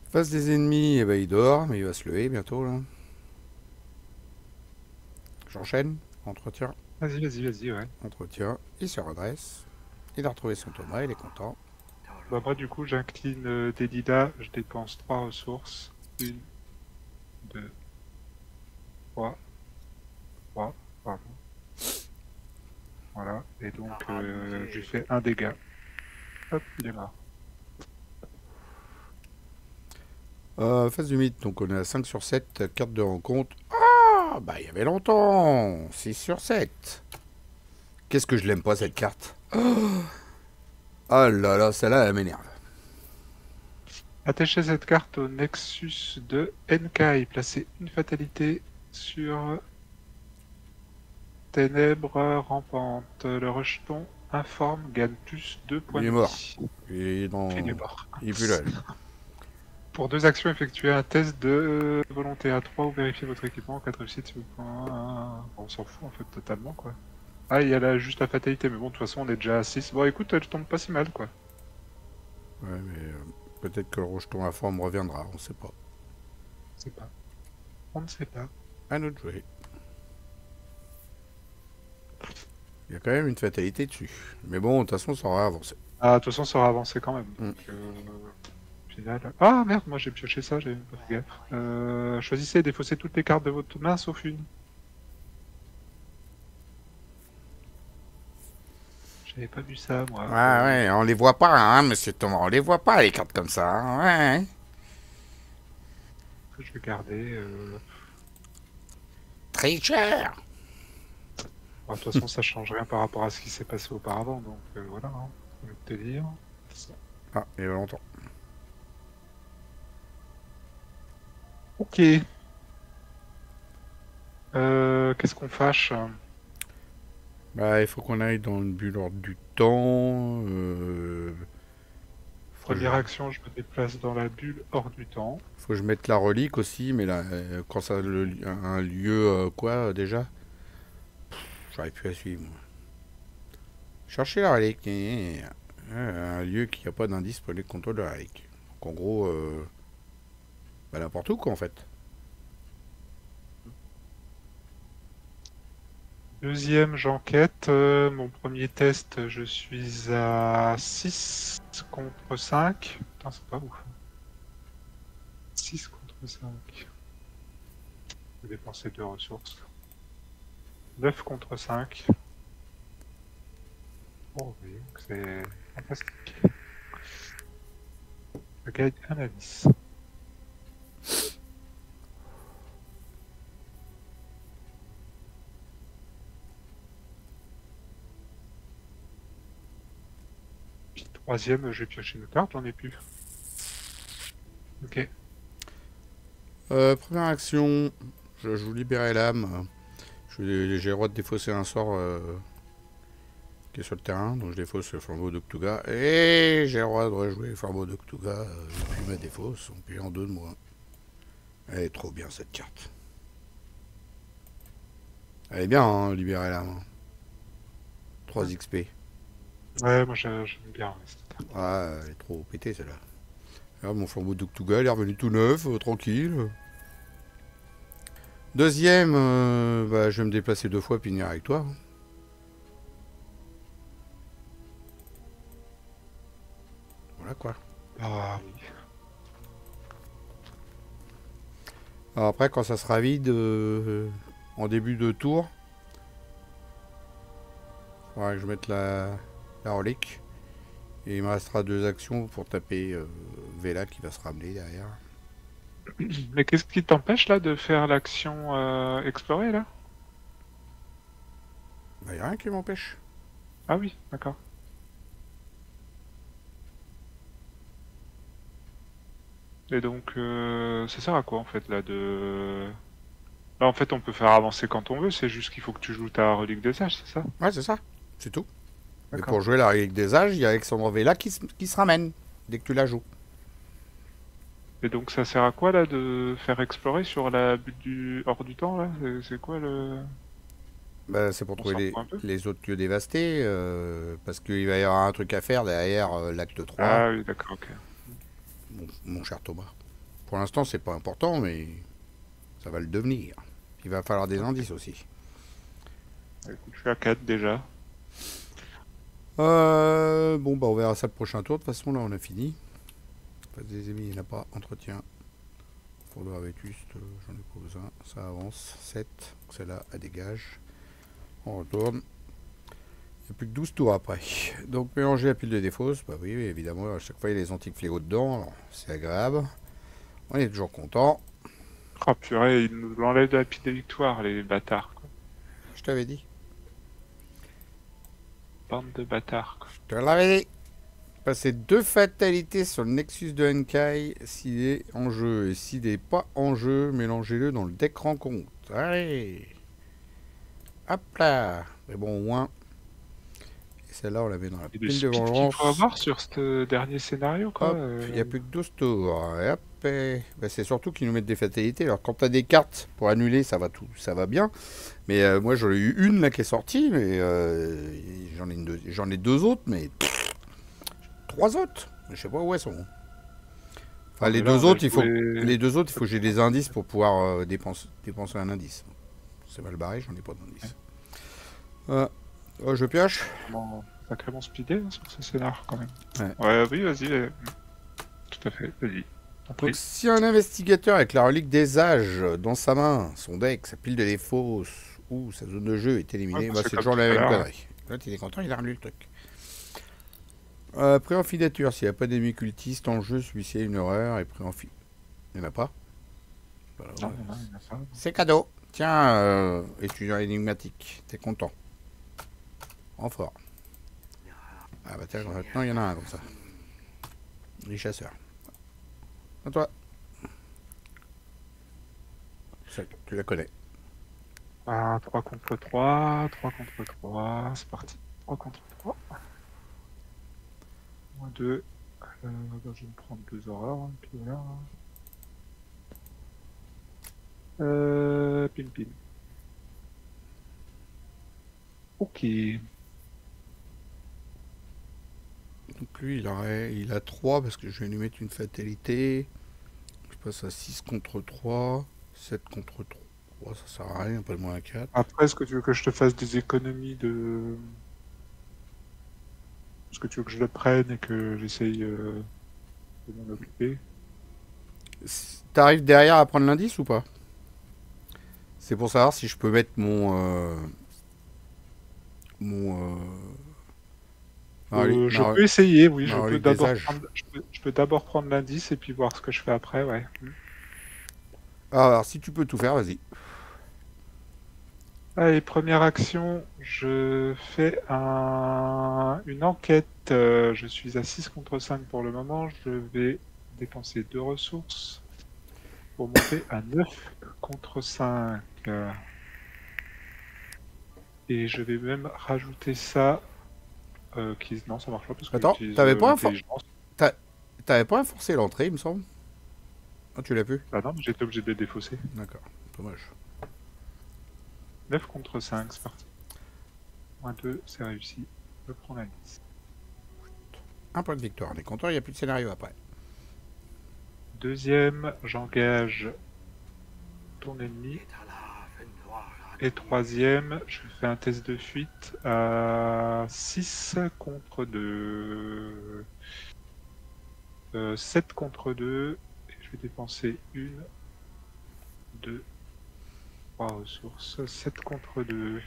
Face des ennemis, eh ben, il dort, mais il va se lever bientôt là. J'enchaîne. Entretien. Vas-y, vas-y, vas-y, ouais. Entretien. Il se redresse. Il a retrouvé son Thomas, il est content. Bah, moi, du coup, j'incline des lilas. Je dépense 3 ressources. Une, deux, trois, pardon. Voilà. Et donc, je lui fais un dégât. Hop, il est mort. Face du mythe, donc on est à 5 sur 7, carte de rencontre. Ah, bah il y avait longtemps. 6 sur 7. Qu'est-ce que je l'aime pas cette carte. Oh là là, celle-là, elle m'énerve. Attachez cette carte au Nexus de Enkai. Placez une fatalité sur Ténèbres rampantes. Le rejeton informe gagne plus 2 points Il est de mort. vie. Il est dans... Il est mort. Il est plus là. Pour 2 actions, effectuez un test de volonté à 3 ou vérifiez votre équipement en cas de réussite. On s'en fout en fait totalement quoi. Ah, il y a là juste la fatalité, mais bon, de toute façon, on est déjà à 6. Bon, écoute, elle tombe pas si mal quoi. Ouais, mais peut-être que le rejeton à forme reviendra, on sait pas. On sait pas. On ne sait pas. À nous de jouer. Il y a quand même une fatalité dessus. Mais bon, de toute façon, ça aura avancé. Ah, de toute façon, ça aura avancé quand même. Donc, au final... Ah merde, moi j'ai pioché ça, j'ai même pas fait gaffe. Choisissez et défaussez toutes les cartes de votre main sauf une. J'avais pas vu ça, moi. Ouais, on les voit pas, hein, monsieur Thomas. On les voit pas, les cartes comme ça. Hein, ouais. Que je vais garder. Tricheur. Bon, de toute façon, ça change rien par rapport à ce qui s'est passé auparavant, donc voilà. Hein. Je vais te dire. Ah, il y a longtemps. Ok. Qu'est-ce qu'on fâche? Bah, il faut qu'on aille dans le but lors du temps. Première action, je me déplace dans la bulle hors du temps. Faut que je mette la relique aussi, mais là, quand ça a un lieu, quoi, déjà. J'arrive plus à suivre, moi. Chercher la relique. Un lieu qui n'a pas d'indice pour les contrôles de la relique. Donc en gros, bah, n'importe où, quoi, en fait. Deuxième, j'enquête. Mon premier test, je suis à 6 contre 5. Putain, c'est pas ouf. 6 contre 5. Je vais dépenser 2 ressources. 9 contre 5. Oh oui, c'est fantastique. Je gagne un indice. Puis troisième, je vais piocher une carte, j'en ai plus. Ok. Première action, je joue libérer l'âme. J'ai le droit de défausser un sort qui est sur le terrain, donc je défausse le flambeau de Cthulhu. Et j'ai le droit de rejouer le flambeau de Cthulhu depuis ma défausse, en payant 2 de moins. Elle est trop bien cette carte. Elle est bien, hein, libérer l'âme. 3 XP. Ouais, moi j'aime bien cette carte. Ah, elle est trop pétée celle-là. Là, mon flambeau de Cthulhu, il est revenu tout neuf, tranquille. Deuxième, bah, je vais me déplacer 2 fois puis venir avec toi. Voilà quoi. Ah oui. Alors après, quand ça sera vide, en début de tour, il faudra que je mette la relique. Et il me restera 2 actions pour taper Vela qui va se ramener derrière. Mais qu'est-ce qui t'empêche là de faire l'action explorer là? Bah, y a rien qui m'empêche. Ah oui, d'accord. Et donc, ça sert à quoi en fait là de Là, en fait, on peut faire avancer quand on veut, c'est juste qu'il faut que tu joues ta relique des sages, c'est ça? Ouais, c'est ça. C'est tout. Mais D'accord. pour jouer la relique des âges, il y a Alexandre Vela qui se ramène dès que tu la joues. Et donc, ça sert à quoi, là, de faire explorer sur la butte du hors du temps, là? C'est quoi le... Bah, c'est pour On trouver s'en fout un peu? les autres lieux dévastés, parce qu'il va y avoir un truc à faire derrière l'acte 3, Ah oui, d'accord, ok. mon cher Thomas. Pour l'instant, c'est pas important, mais ça va le devenir. Il va falloir des Ok. indices aussi. Écoute, je suis à 4 déjà. Bon, bah, on verra ça le prochain tour. De toute façon, là, on a fini. Phase des ennemis, il n'y en a pas. Entretien. Fourneau vétuste, j'en ai pas besoin. Ça avance. 7. Celle-là, elle dégage. On retourne. Il n'y a plus que 12 tours après. Donc, mélanger la pile de défausse. Bah oui, évidemment, à chaque fois, il y a les antiques fléaux dedans. Alors, c'est agréable. On est toujours content. Oh purée, ils nous l'enlèvent de la pile de victoire, les bâtards, quoi. Je t'avais dit. Bande de bâtards, quoi. Je te l'avais dit. Passer 2 fatalités sur le Nexus de Henkai s'il est en jeu. Et s'il n'est pas en jeu, mélangez-le dans le deck rencontre. Allez. Hop là. Mais bon, au moins. Et celle-là, on la met dans la Et le pile de speed qu'il faut vengeance. avoir sur ce dernier scénario, quoi. Hop, il n'y a plus que 12 tours. Et hop, bah, c'est surtout qu'ils nous mettent des fatalités. Alors, quand tu as des cartes pour annuler, ça va tout, ça va bien. Mais moi, j'en ai eu une là qui est sortie, mais j'en ai deux autres, mais 3 autres. Je sais pas où elles sont. Enfin, Non, mais là, on a joué... les deux autres, il faut que j'ai des indices pour pouvoir dépenser un indice. C'est mal barré, j'en ai pas d'indice. Je pioche. Sacrément speedé hein, sur ce scénar, quand même. Ouais. Ouais, oui, vas-y. Tout à fait, vas-y. Donc, si un investigateur avec la relique des âges dans sa main, son deck, sa pile de défausse ou sa zone de jeu est éliminée, Ouais, bah, c'est c'est comme toujours tout la à même l'heure, connerie. Là, il est content, il a relu le truc. Préenfilature, s'il n'y a pas d'ennemis cultistes en jeu, celui-ci a une horreur et préenfil. Il n'y en a pas. Voilà, Non, ouais. il y en a pas. C'est cadeau. Tiens, étudiant énigmatique, t'es content. En fort. Ah bah tiens, maintenant il y en a un comme ça. Les chasseurs. À toi. Tu la connais. Ah, 3 contre 3, 3 contre 3, c'est parti. 3 contre 3. Moins 2. Bah, je vais me prendre 2 horreurs, hein, puis voilà. Pim pim. Ok. Donc lui, il a 3 parce que je vais lui mettre une fatalité. Je passe à 6 contre 3. 7 contre 3. Ça sert à rien, pas de moins à 4. Après, est-ce que tu veux que je te fasse des économies de... Est-ce que tu veux que je le prenne et que j'essaye de m'en occuper? T'arrives derrière à prendre l'indice ou pas? C'est pour savoir si je peux mettre mon Je peux essayer, oui. ma Je peux relique des d'abord âges. prendre... je peux d'abord prendre l'indice et puis voir ce que je fais après, ouais. Alors, si tu peux tout faire, vas-y. Allez, première action, je fais une enquête. Je suis à 6 contre 5 pour le moment. Je vais dépenser 2 ressources pour monter à 9 contre 5. Et je vais même rajouter ça. Non, ça marche pas parce que Attends, j'utilise l'intelligence. t'avais pas forcé l'entrée, il me semble. Ah, tu l'as pu? Ah non, mais j'étais obligé de les défausser. D'accord, dommage. 9 contre 5, c'est parti. Moins 2, c'est réussi. Je prends l'indice. Un point de victoire. On est content, il n'y a plus de scénario après. Deuxième, j'engage ton ennemi. Et troisième, je fais un test de fuite à 6 contre 2. 7 contre 2. Et je vais dépenser 1, 2, 3 ressources. 7 contre 2.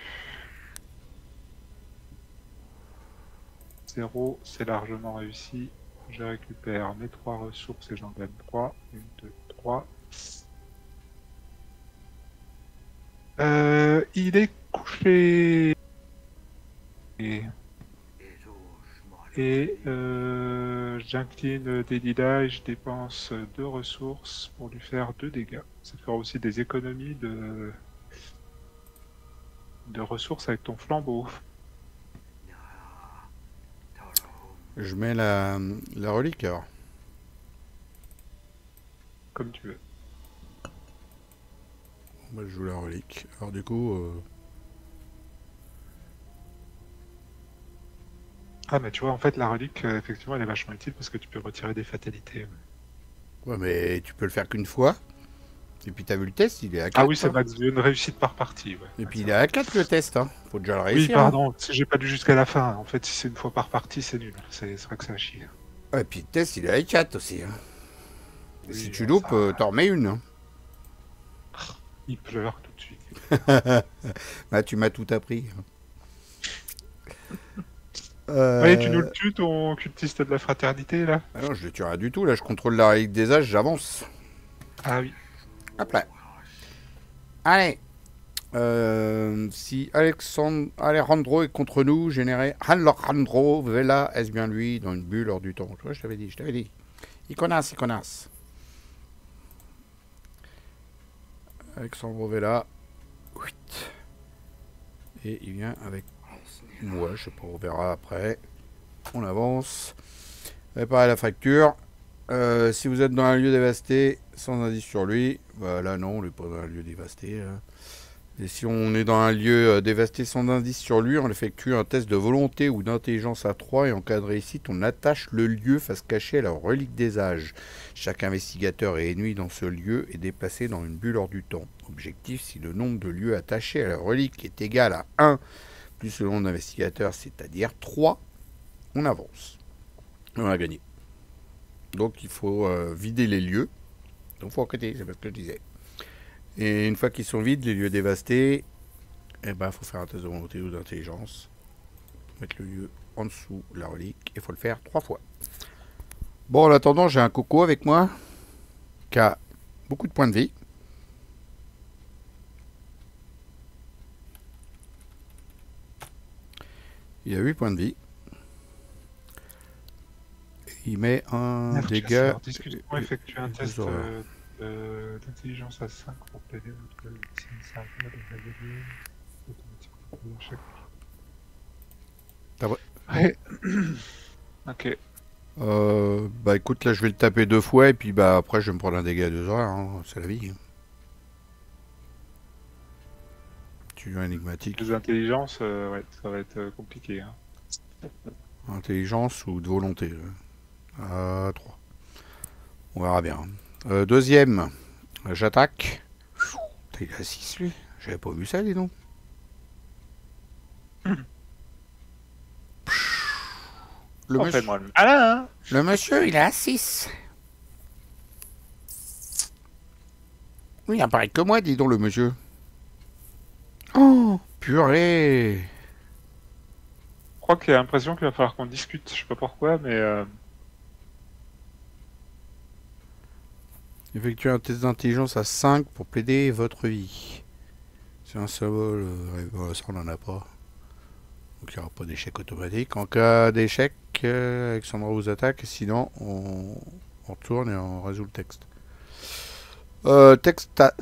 0, c'est largement réussi. Je récupère mes 3 ressources et j'en gagne 3. 1, 2, 3. Il est couché. Et Et j'incline des lilas et je dépense 2 ressources pour lui faire 2 dégâts. Ça te fera aussi des économies de ressources avec ton flambeau. Je mets la relique alors. Comme tu veux. Moi je joue la relique. Alors du coup... Ah mais tu vois, en fait, la relique, effectivement, elle est vachement utile parce que tu peux retirer des fatalités. Ouais, mais tu peux le faire qu'une fois. Et puis t'as vu le test, il est à 4. Ah oui, c'est max une réussite par partie. Ouais. Et Ouais, puis c'est il est vrai. à 4 le test, hein. Faut déjà le Oui, réussir. Hein. pardon, si j'ai pas lu jusqu'à la fin. En fait, si c'est une fois par partie, c'est nul. C'est vrai que ça chie. Ouais, et puis le test, il est à 4 aussi. Hein. Et si Oui, tu loupes, ça... t'en remets une. Hein. Il pleure tout de suite. Bah, tu m'as tout appris. Allez, tu nous le tues, ton cultiste de la fraternité, là? Ah non, je le tuerai du tout. Là, je contrôle la relique des âges, j'avance. Ah oui. Hop là. Allez. Si Alejandro est contre nous, généré Alejandro Vela, est-ce bien lui, dans une bulle hors du temps? Tu vois, je t'avais dit. Il connasse. Alexandro Vela. Et il vient avec moi, je sais pas, on verra après. On avance. Réparer la fracture. Si vous êtes dans un lieu dévasté, sans indice sur lui, bah là non, on n'est pas dans un lieu dévasté. Là. Et si on est dans un lieu dévasté sans indice sur lui, on effectue un test de volonté ou d'intelligence à 3 et en cas de réussite, on attache le lieu face cachée à la relique des âges. Chaque investigateur et ennemi dans ce lieu est déplacé dans une bulle hors du temps. Objectif, si le nombre de lieux attachés à la relique est égal à 1 plus le nombre d'investigateurs, c'est-à-dire 3, on avance. On a gagné. Donc il faut vider les lieux. Donc il faut enquêter, c'est ce que je disais. Et une fois qu'ils sont vides, les lieux dévastés, eh ben, faut faire un test de volonté ou d'intelligence. Mettre le lieu en dessous de la relique. Et faut le faire 3 fois. Bon, en attendant, j'ai un coco avec moi qui a beaucoup de points de vie. Il a 8 points de vie. Il met un dégât. Discussion, effectuer un test d'intelligence à 5 pour plaider votre Ouais. Ok. Bah écoute, là je vais le taper 2 fois et puis bah après je vais me prendre un dégât à 2 heures, hein, c'est la vie. Tu es énigmatique. Les intelligences, ouais, ça va être compliqué. Hein. Intelligence ou de volonté 3. On verra bien. Deuxième, j'attaque. Il a 6 lui. J'avais pas vu ça, dis donc. Le monsieur, Fais-moi le malin, hein. le monsieur, il a 6. Oui, il a pareil que moi, dis donc, le monsieur. Oh, purée. Je crois qu'il y a l'impression qu'il va falloir qu'on discute. Je sais pas pourquoi, mais... Effectuez un test d'intelligence à 5 pour plaider votre vie. C'est un symbole. Ça, on n'en a pas. Donc, il n'y aura pas d'échec automatique. En cas d'échec, Alexandra vous attaque. Sinon, on retourne et on résout le texte.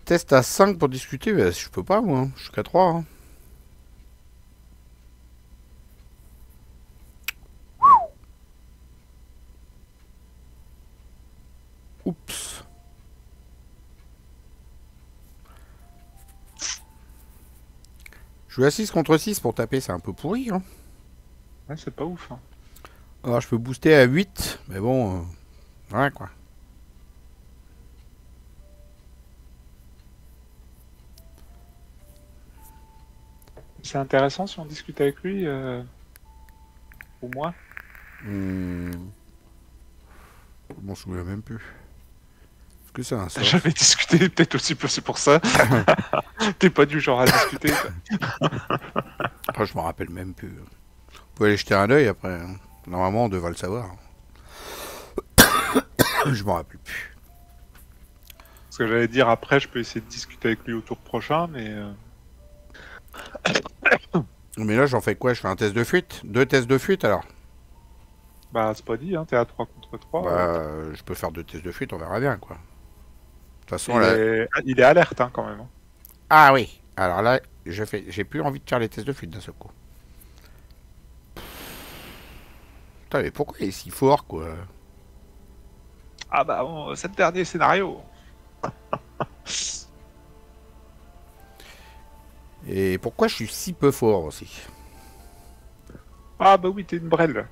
Test à 5 pour discuter. Mais je peux pas, moi. Je suis qu'à 3. Hein. Oups. Je suis à 6 contre 6 pour taper, c'est un peu pourri. Hein. Ouais, c'est pas ouf. Hein. Alors je peux booster à 8, mais bon, ouais quoi. C'est intéressant si on discute avec lui, ou moi. Je m'en souviens même plus. Est-ce que c'est un sort? J'avais discuté, peut-être aussi c'est pour ça. T'es pas du genre à discuter. Ah, je m'en rappelle même plus. Vous pouvez aller jeter un œil après. Hein. Normalement, on devrait le savoir. Je m'en rappelle plus. Ce que j'allais dire après, je peux essayer de discuter avec lui au tour prochain, mais... Mais là, j'en fais quoi? Je fais un test de fuite? 2 tests de fuite alors? Bah, c'est pas dit, hein, t'es à 3 contre 3. Bah, je peux faire 2 tests de fuite, on verra bien, quoi. De toute façon, Il là... est... il est alerte, hein, quand même, hein. Ah oui. Alors là, j'ai plus envie de faire les tests de fuite d'un seul coup. Putain, mais pourquoi il est si fort, quoi? Ah bah, bon, c'est le dernier scénario. Et pourquoi je suis si peu fort aussi? Ah bah oui, t'es une brêle.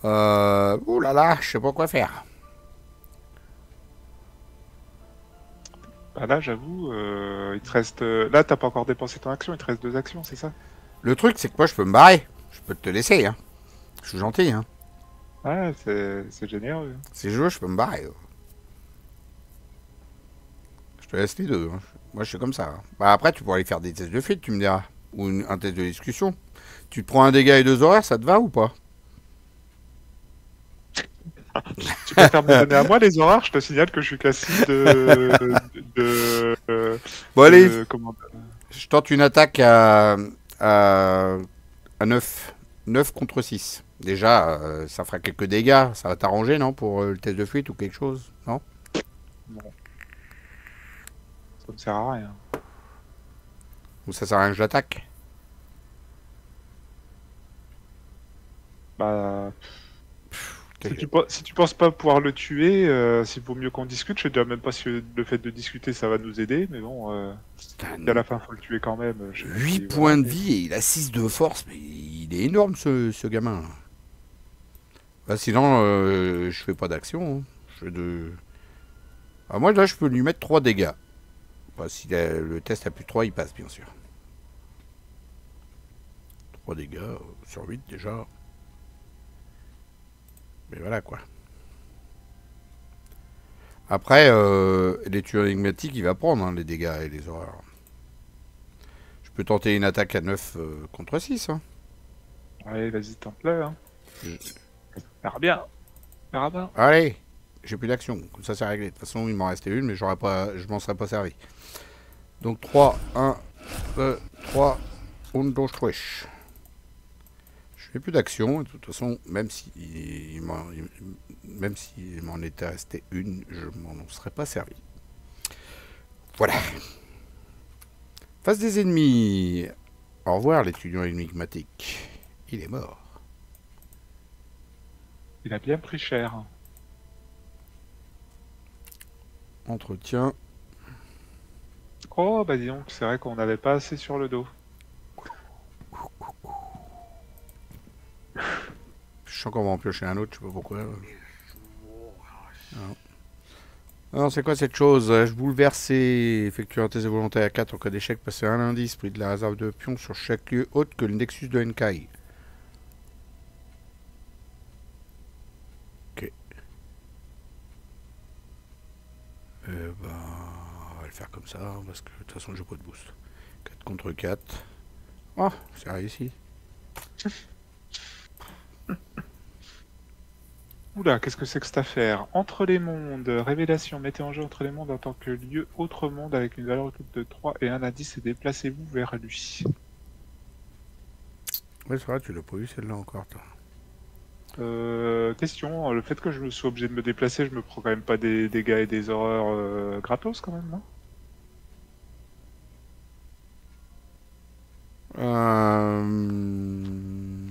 Ouh là là, je sais pas quoi faire. Bah là, j'avoue, il te reste... Là, t'as pas encore dépensé ton action, il te reste 2 actions, c'est ça? Le truc, c'est que moi, je peux me barrer. Je peux te laisser, hein. Je suis gentil, hein. Ouais, c'est généreux. Si je veux, je peux me barrer. Je te laisse les deux, hein. Moi, je suis comme ça, hein. Bah, après, tu pourras aller faire des tests de fuite, tu me diras. Ou un test de discussion. Tu te prends un dégât et 2 horaires, ça te va ou pas? Tu préfères me donner à moi les horaires? Je te signale que je suis cassis Bon, allez, comment... je tente une attaque à, à 9. 9 contre 6. Déjà, ça fera quelques dégâts. Ça va t'arranger, non? Pour le test de fuite ou quelque chose? Non? Bon, ça me sert à rien. Ou ça sert à rien que je l'attaque? Bah... Si tu penses pas pouvoir le tuer, s'il vaut mieux qu'on discute. Je sais déjà même pas si le fait de discuter ça va nous aider, mais bon, si à la fin faut le tuer quand même. Je sais pas 8 si, points voilà, de vie et il a 6 de force. Mais il est énorme, ce gamin. Bah, sinon, je fais pas d'action, hein. Je fais de... Ah, moi, là, je peux lui mettre 3 dégâts. Bah, si le test a plus de 3, il passe, bien sûr. 3 dégâts sur 8 déjà. Mais voilà, quoi. Après, les tueurs énigmatiques, il va prendre, hein, les dégâts et les horreurs. Je peux tenter une attaque à 9 contre 6, hein. Allez, vas-y, tente-le. Hein. Verra bien. Verra bien. Allez, j'ai plus d'action, comme ça c'est réglé. De toute façon, il m'en restait une, mais je m'en serais pas servi. Donc 3, 1, 2, 3, 1, 2, 3. Je fais plus d'action, de toute façon, même s'il m'en était resté une, je m'en serais pas servi. Voilà. Face des ennemis. Au revoir, l'étudiant énigmatique. Il est mort. Il a bien pris cher. Entretien. Oh, bah dis donc, c'est vrai qu'on n'avait pas assez sur le dos. Je sens qu'on va en piocher un autre, je sais pas pourquoi. Non. Alors, c'est quoi cette chose? Je bouleversé. Effectuer un test de volonté à 4 en cas d'échec. Passer un indice pris de la réserve de pion sur chaque lieu autre que le nexus de Nkai. Ok. Bah, on va le faire comme ça, parce que de toute façon, j'ai pas de boost. 4 contre 4. Oh, c'est réussi. Oula, qu'est-ce que c'est que cette affaire? Entre les mondes, révélation, mettez en jeu entre les mondes en tant que lieu autre monde avec une valeur occulte de 3 et un indice et déplacez-vous vers lui. Ouais, c'est vrai, tu l'as pas eu celle-là encore, toi. Question, le fait que je me sois obligé de me déplacer, je me prends quand même pas des dégâts et des horreurs gratos quand même, non?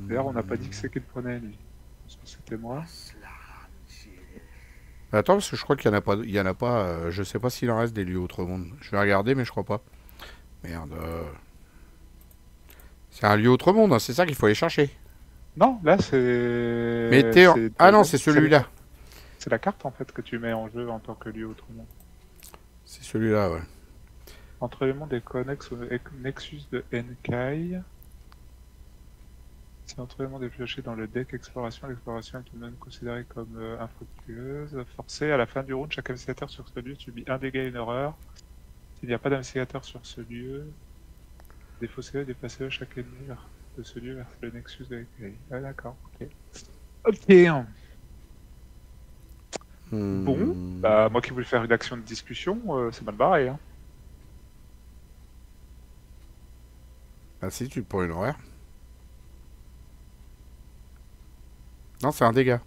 D'ailleurs, on n'a pas dit que c'est qu'il prenait, lui. Parce que c'était moi. Attends, parce que je crois qu'il y en a pas, je sais pas s'il en reste des lieux autre monde. Je vais regarder, mais je crois pas. Merde. C'est un lieu autre monde, hein, c'est ça qu'il faut aller chercher. Non, là c'est... Mais t'es en... Ah non, c'est celui-là. C'est la carte en fait que tu mets en jeu en tant que lieu autre monde. C'est celui-là, ouais. Entre les mondes et connexe au Nexus de Nkai. Si entre les mondes est pioché dans le deck exploration, l'exploration est tout de même considérée comme infructueuse. Forcé, à la fin du round, chaque investigateur sur ce lieu subit un dégât et une horreur. S'il n'y a pas d'investigateur sur ce lieu, défaussez-le et déplacez-le chaque ennemi de ce lieu vers le Nexus de Nkai. Ah d'accord, ok. Ok. Bon, bah moi qui voulais faire une action de discussion, c'est mal barré. Hein. Ah si, tu te prends une horaire. Non, c'est un dégât.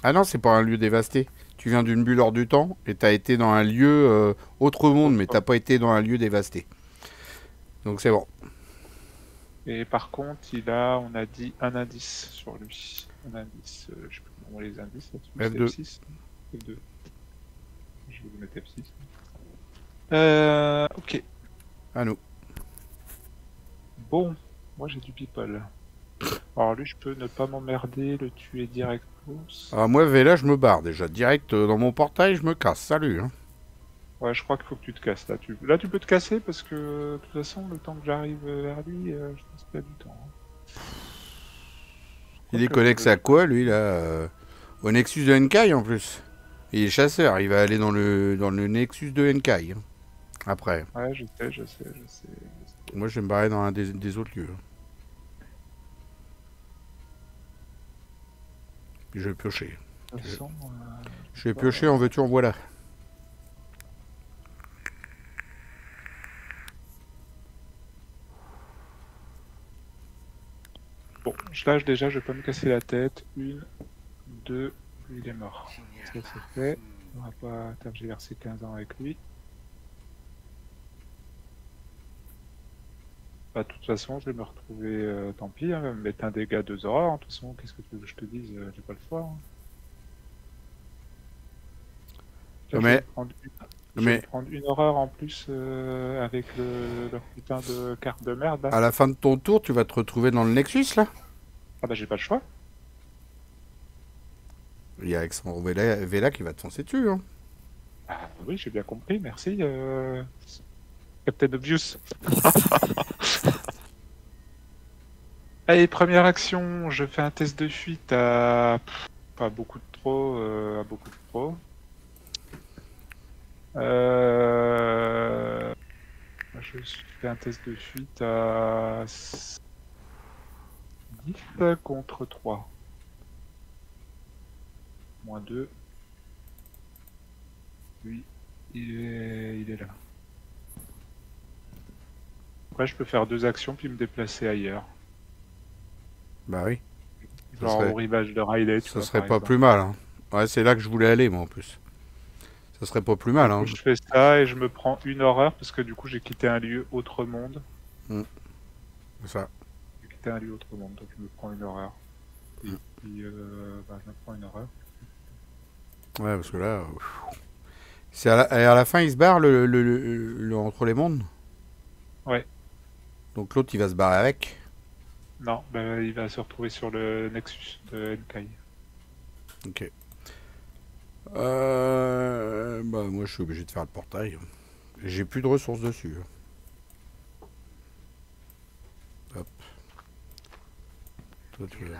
Ah non, c'est pas un lieu dévasté. Tu viens d'une bulle hors du temps et t'as été dans un lieu autre monde, mais Autre. t'as pas été dans un lieu dévasté. Donc c'est bon. Et par contre, on a dit un indice sur lui. Un indice, je sais plus comment les indices là-dessus, c'est F2. F6. F2. Je vais vous mettre F6. Ok. À nous. Bon, moi j'ai du people. Alors lui, je peux ne pas m'emmerder, le tuer directos. Alors moi, Vela, je me barre déjà. Direct dans mon portail, je me casse. Salut. Hein. Ouais, je crois qu'il faut que tu te casses là. Là, tu peux te casser parce que de toute façon, le temps que j'arrive vers lui, je pense qu'il y a du temps. Hein. Il est Quoique, connecté à quoi, lui, là au Nexus de Henkai, en plus. Il est chasseur. Il va aller dans le Nexus de Henkai. Hein. Après. Ouais, je sais. Moi, je vais me barrer dans un des autres lieux. Hein. Puis je vais piocher. De toute façon, Je vais piocher en veux-tu, en voilà. bon, là, déjà, je vais pas me casser la tête. Une, deux, lui, il est mort. Ça, c'est fait. On va pas tergiverser 15 ans avec lui. Bah, de toute façon, je vais me retrouver, tant pis, hein, me mettre un dégât 2 horreurs. De toute façon, qu'est-ce que tu veux que je te dise? J'ai pas le choix. Hein. Là, je vais Mais, me prendre je vais me mais prendre une horreur en plus avec leur putain de carte de merde là. à la fin de ton tour, tu vas te retrouver dans le Nexus, là. Ah bah j'ai pas le choix. Il y a Alexandre Vela qui va te foncer dessus. Hein. Ah oui, j'ai bien compris, merci. Captain Obvious. Allez, première action, je fais un test de fuite à pas beaucoup de trop, à beaucoup de trop. Je fais un test de fuite à 10 contre 3. Moins 2. Oui, il est là. Après, je peux faire 2 actions puis me déplacer ailleurs. Bah oui. Ça Genre serait, au rivage de Riley, tu ça vois, serait par pas exemple. plus mal. Hein. Ouais, c'est là que je voulais aller, moi, en plus. Ça serait pas plus Du mal. coup, Hein. je fais ça et je me prends une horreur parce que du coup, j'ai quitté un lieu autre monde. Mm, c'est ça. J'ai quitté un lieu autre monde, donc je me prends une horreur. Et Mm. puis, je me prends une horreur. Ouais, parce que là... c'est à la fin, il se barre entre les mondes. Ouais, Donc l'autre, il va se barrer avec. non, bah, il va se retrouver sur le Nexus de Enkai. Ok. Bah, moi, je suis obligé de faire le portail. J'ai plus de ressources dessus. Hop. Toi, tu vas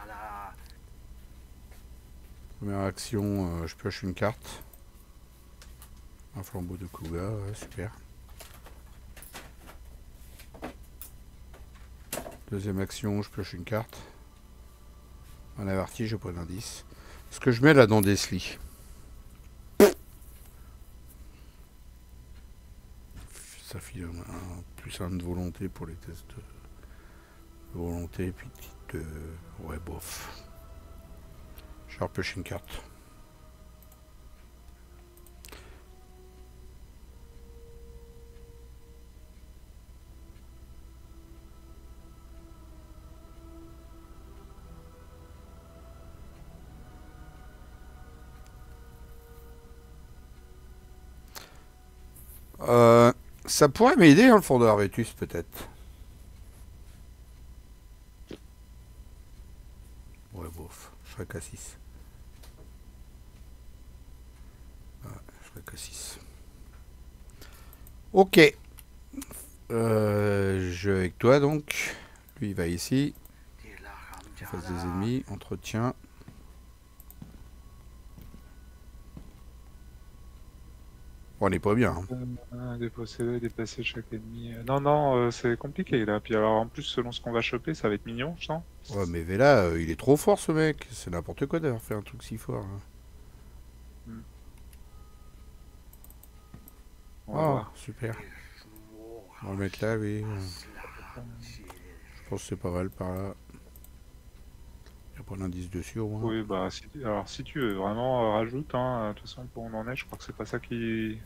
là. Première action, je pioche une carte. Un flambeau de Kuga, ouais, super. Deuxième action, je pioche une carte. Un averti, j'ai pas d'indice. Ce que je mets là dans Desli. Ça fait un plus un de volonté pour les tests de volonté, puis de... ouais, bof. Je vais repêcher une carte. Ça pourrait m'aider, hein, le fond de Harvetus, peut-être. Ouais, bof. Je ferai qu'à 6. Ouais, je ferai qu'à 6. Ok. Je vais avec toi, donc. Lui, il va ici. En face des ennemis. Entretien. Bon, on n'est pas bien. Hein. Déplacer chaque ennemi. Non, c'est compliqué là. Puis alors, en plus, selon ce qu'on va choper, ça va être mignon, je sens. Ouais, mais Vela, il est trop fort, ce mec. C'est n'importe quoi d'avoir fait un truc si fort. Hein. Hmm. On va Oh, voir. super. On va le mettre là, lui. Je pense que c'est pas mal par là. Il n'y a pas l'indice dessus au moins. Oui, bah, alors si tu veux, vraiment, rajoute, hein. De toute façon, pour on en est, je crois que c'est pas ça qui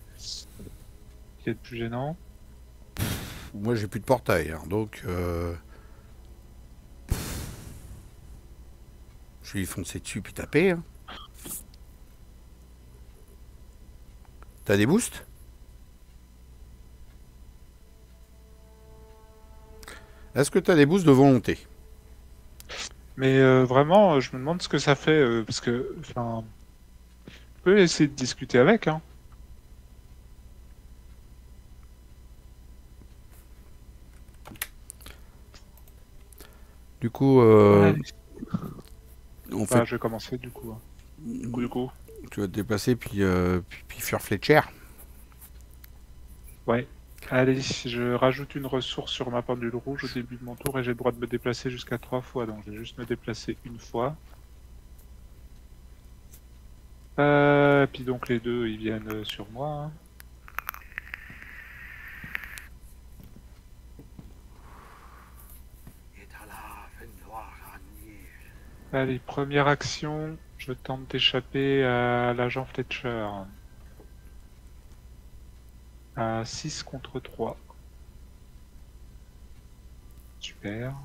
est le plus gênant. Moi j'ai plus de portail, hein, donc je vais y foncer dessus puis taper. Hein. T'as des boosts? Est-ce que t'as des boosts de volonté? Mais vraiment, je me demande ce que ça fait, parce que, enfin, on peut essayer de discuter avec, hein. Du coup, Ouais. on Bah, fait, je vais commencer du coup, hein. Du coup. tu vas te déplacer puis faire Fletcher. Ouais. Allez, je rajoute une ressource sur ma pendule rouge au début de mon tour et j'ai le droit de me déplacer jusqu'à 3 fois, donc je vais juste me déplacer une fois. Puis donc les deux, ils viennent sur moi, hein. Allez, première action, je tente d'échapper à l'agent Fletcher. À 6 contre 3. Super.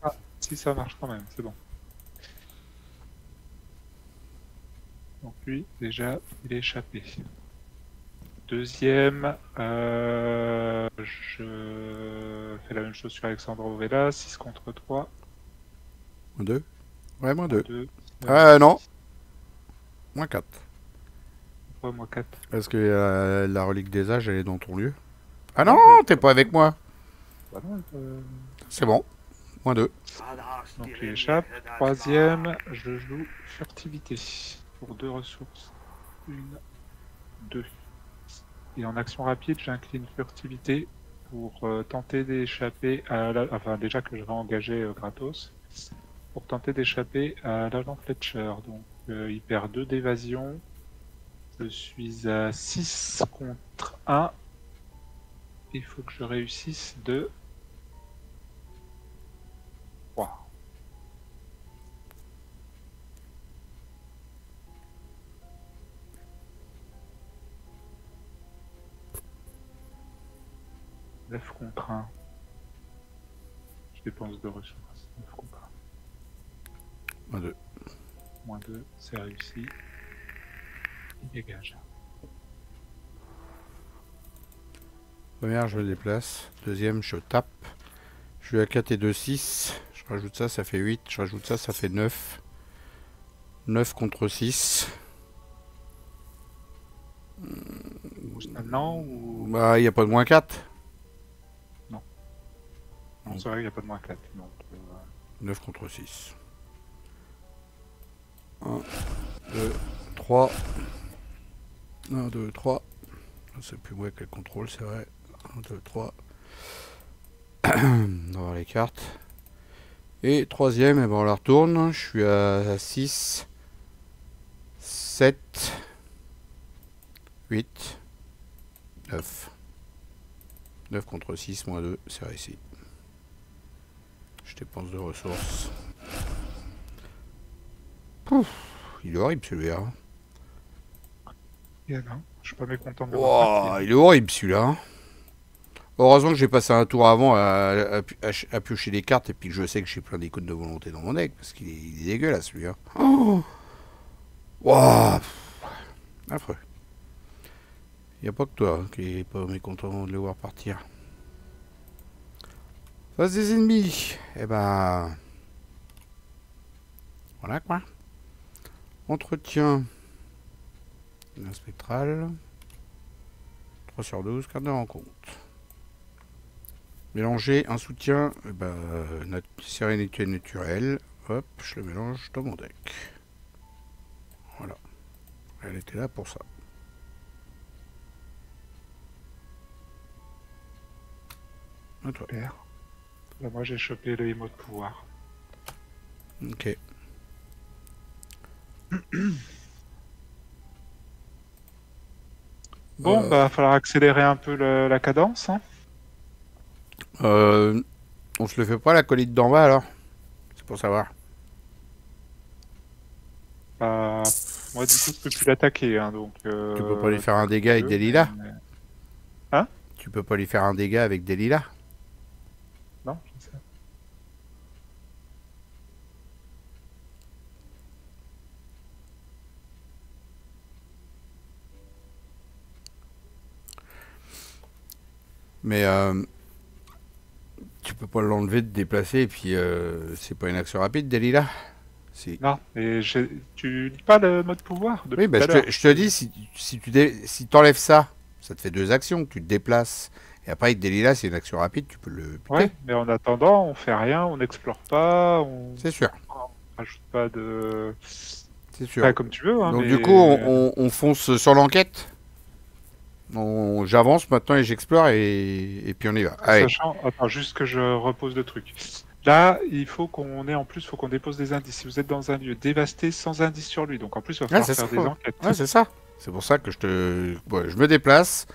Ah, si ça marche quand même, c'est bon. Donc lui, déjà, il est échappé. Deuxième, je fais la même chose sur Alexandre Vela, 6 contre 3. Moins 2. Ouais, moins 2. 2. Non. Moins 4. Pourquoi moi 4? Est-ce que la relique des âges, elle est dans ton lieu? Ah non, mais- t'es pas avec moi. Bah non, C'est bon. Moins 2. donc il échappe. Troisième, je joue furtivité pour 2 ressources. 1, 2. Et en action rapide, j'incline furtivité pour tenter d'échapper à enfin déjà que je vais engager gratos, pour tenter d'échapper à l'agent Fletcher. Donc il perd 2 d'évasion. Je suis à 6 contre 1. Il faut que je réussisse de 3. « 9 contre 1. Je dépense 2 ressources. 9 contre 1. Moins 2. Moins 2, c'est réussi. Il dégage. Première, je me déplace. Deuxième, je tape. Je suis à 4 et 2, 6. Je rajoute ça, ça fait 8. Je rajoute ça, ça fait 9. 9 contre 6. Maintenant ou... Bah, il n'y a pas de moins 4. Non, c'est vrai qu'il n'y a pas de moins 4. Donc, 9 contre 6. 1, 2, 3. 1, 2, 3. C'est plus moi qui le contrôle, c'est vrai. 1, 2, 3. On va voir les cartes. Et troisième, eh ben on la retourne. Je suis à 6, 7, 8, 9. 9 contre 6, moins 2, c'est réussi. Je dépense 2 ressources. Pouf, il est horrible celui-là. et non, je suis pas mécontent de Wow, il est horrible celui-là. Heureusement que j'ai passé un tour avant à piocher des cartes et puis que je sais que j'ai plein d'icônes de volonté dans mon deck parce qu'il est dégueulasse celui-là. Oh, wow, affreux. Il n'y a pas que toi qui est pas mécontent de le voir partir. Face des ennemis, eh ben. Voilà quoi. Entretien. Un spectral. 3 sur 12, carte de rencontre. Mélanger un soutien, eh ben, sérénité naturelle. Hop, je le mélange dans mon deck. Voilà. Elle était là pour ça. À toi. Super. Là, moi j'ai chopé le émo de pouvoir. Ok. Bon, bah va falloir accélérer un peu la cadence, hein. On se le fait pas la colite d'en bas alors? C'est pour savoir. Moi, du coup, je peux plus l'attaquer, hein, donc... Tu peux pas lui faire un comme dégât tu avec veux, des lilas? Hein? Tu peux pas lui faire un dégât avec des lilas? Non, je sais. Mais tu peux pas l'enlever, te déplacer, et puis c'est pas une action rapide des lilas? Si. Non, et tu lis pas le mode pouvoir Oui, depuis bah tout à l'heure. je te dis, si t'enlèves ça, ça te fait deux actions, tu te déplaces. Et après, avec des lilas, c'est une action rapide, tu peux le Ouais, buter. mais en attendant, on fait rien, on n'explore pas, C'est sûr, on rajoute pas de... c'est sûr. Enfin, comme tu veux, hein, Donc du coup, mais... on fonce sur l'enquête. J'avance maintenant et j'explore et puis on y va. Allez. Sachant... Attends, juste que je repose le truc. Là, il faut qu'on ait en plus, faut qu'on dépose des indices. Si vous êtes dans un lieu dévasté sans indice sur lui, donc en plus, il va Ouais, falloir c'est ça. faire des Ouais, enquêtes. ouais, c'est ça. C'est pour ça que ouais, je me déplace.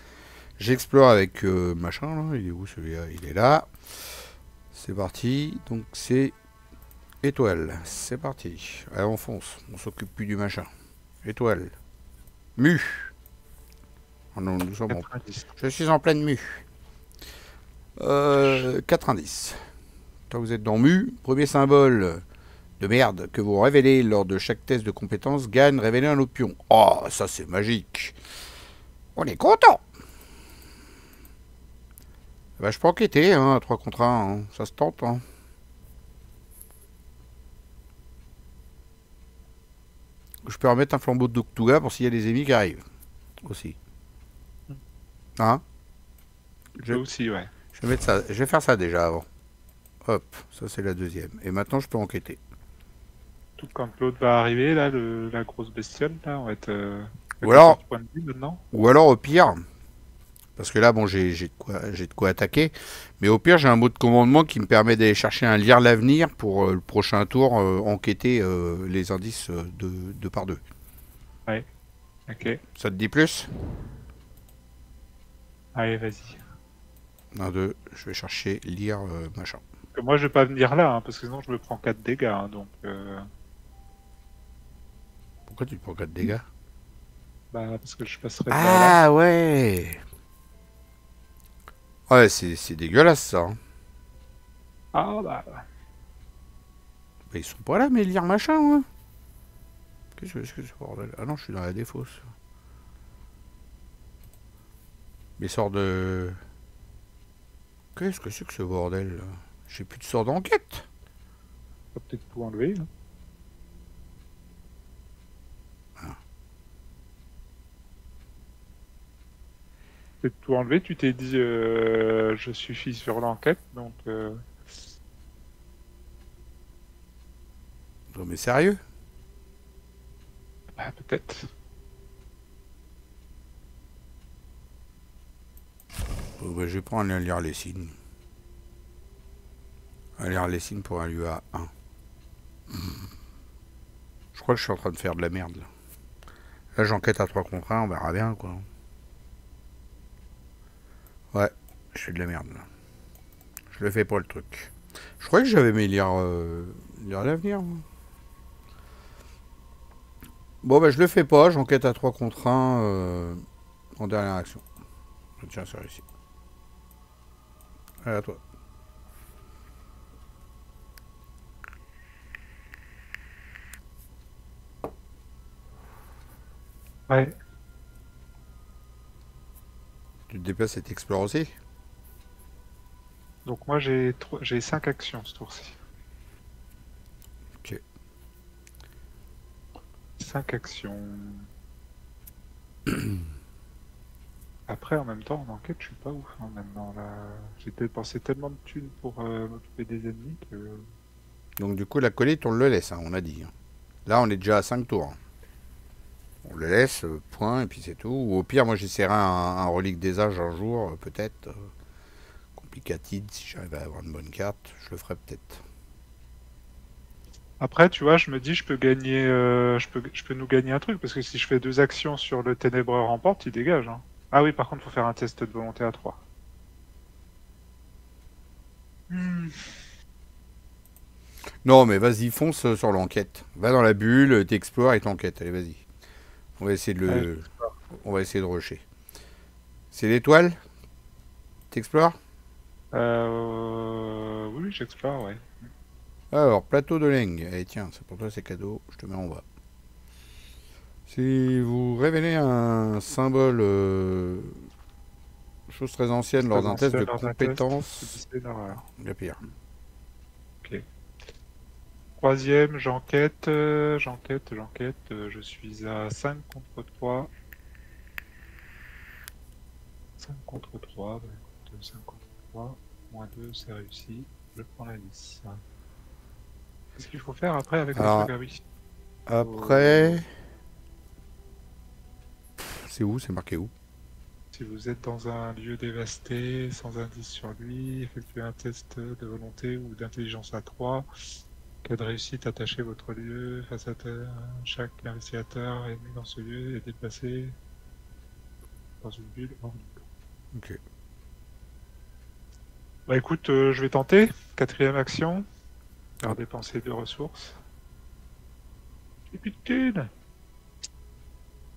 J'explore avec machin, là. Il est où celui-là? Il est là. C'est parti. Donc c'est étoile. C'est parti. Allez, on fonce. On s'occupe plus du machin. Étoile. Mu. Oh non, nous sommes 90. Je suis en pleine mu. 90. Quand vous êtes dans mu, premier symbole de merde que vous révélez lors de chaque test de compétence gagne révéler un autre pion. Oh, ça c'est magique. On est content. Bah, je peux enquêter, hein, à 3 contre 1, hein. Ça se tente. Hein. Je peux remettre un flambeau de Doktuga pour s'il y a des ennemis qui arrivent. Aussi. Hein Je peux aussi, ouais. je vais mettre ça. Je vais faire ça déjà avant. Hop, ça c'est la deuxième. Et maintenant je peux enquêter. Tout quand l'autre va arriver, là, la grosse bestiole, là, on va être à Ou alors, 14 points de vie maintenant. au pire, parce que là, bon, j'ai de quoi attaquer. Mais au pire, j'ai un mot de commandement qui me permet d'aller chercher un lire l'avenir pour le prochain tour enquêter les indices deux par deux. Ouais, ok. Ça te dit plus? Allez, vas-y. Un, deux, je vais chercher lire machin. Parce que moi, je vais pas venir là, hein, parce que sinon, je me prends 4 dégâts, hein, donc... Pourquoi tu te prends 4 dégâts? Bah, parce que je passerai pas là. Ah ouais. Ouais, c'est dégueulasse ça. Hein. Ah, bah... Bah, ils sont pas là, mais lire machin, ouais. Qu'est-ce que c'est ce bordel? Ah non, je suis dans la défausse. Mais sort de... Qu'est-ce que c'est que ce bordel là? J'ai plus de sort d'enquête. On va peut-être tout enlever, hein. Peut-être tout enlever, tu t'es dit, je suffis sur l'enquête, donc... Non mais sérieux? Bah, peut-être. Bon, bah, je vais prendre un lire les signes. Un lire les signes pour un lieu à 1. Je crois que je suis en train de faire de la merde là. Là j'enquête à 3 contre 1, on verra bien quoi. Ouais, je fais de la merde là. Je le fais pas le truc. Je crois que j'avais mes lire l'avenir. Moi. Bon bah je le fais pas, j'enquête à 3 contre 1 en dernière action. Tiens, c'est réussi. Allez à toi. Ouais. Tu te déplaces et t'explores aussi? Donc moi, j'ai 5 actions ce tour-ci. Ok. 5 actions. Après, en même temps, en enquête, je suis pas ouf, hein, maintenant, là. J'ai dépensé tellement de thunes pour m'occuper des ennemis que... Donc du coup l'acolyte on le laisse, hein, on a dit. Hein. Là on est déjà à 5 tours. Hein. On le laisse, point, et puis c'est tout. Ou au pire, moi j'essaierai un relique des âges un jour, peut-être. Complicatide, si j'arrive à avoir une bonne carte, je le ferai peut-être. Après, tu vois, je me dis, je peux gagner... je peux nous gagner un truc, parce que si je fais 2 actions sur le ténébreux remporte, il dégage, hein. Ah oui, par contre, faut faire un test de volonté à 3. Non, mais vas-y, fonce sur l'enquête. Va dans la bulle, t'explores et t'enquêtes. Allez, vas-y. On va essayer de Ouais, le... On va essayer de rusher. C'est l'étoile? T'explores? oui, oui, j'explore, ouais. Alors, plateau de Leng. Allez, tiens, c'est pour toi, c'est cadeau. Je te mets en bas. Si vous révélez un symbole, chose très ancienne lors Très d'un test ancien de lors d'un test, compétences, subissez une erreur. la pire. Ok. Troisième, j'enquête, j'enquête. Je suis à 5 contre 3. 5 contre 3, bah, écoute, 5 contre 3, moins 2, c'est réussi. Je prends la 10. Qu'est-ce qu'il faut faire après avec le truc? Alors, Ah oui. après... C'est où? C'est marqué où? Si vous êtes dans un lieu dévasté, sans indice sur lui, effectuez un test de volonté ou d'intelligence à 3. Cas de réussite, attachez votre lieu face à chaque investigateur ennemi dans ce lieu et déplacé dans une bulle. Ok. Bah écoute, je vais tenter. Quatrième action. Faire dépenser 2 ressources. Et puis de thunes.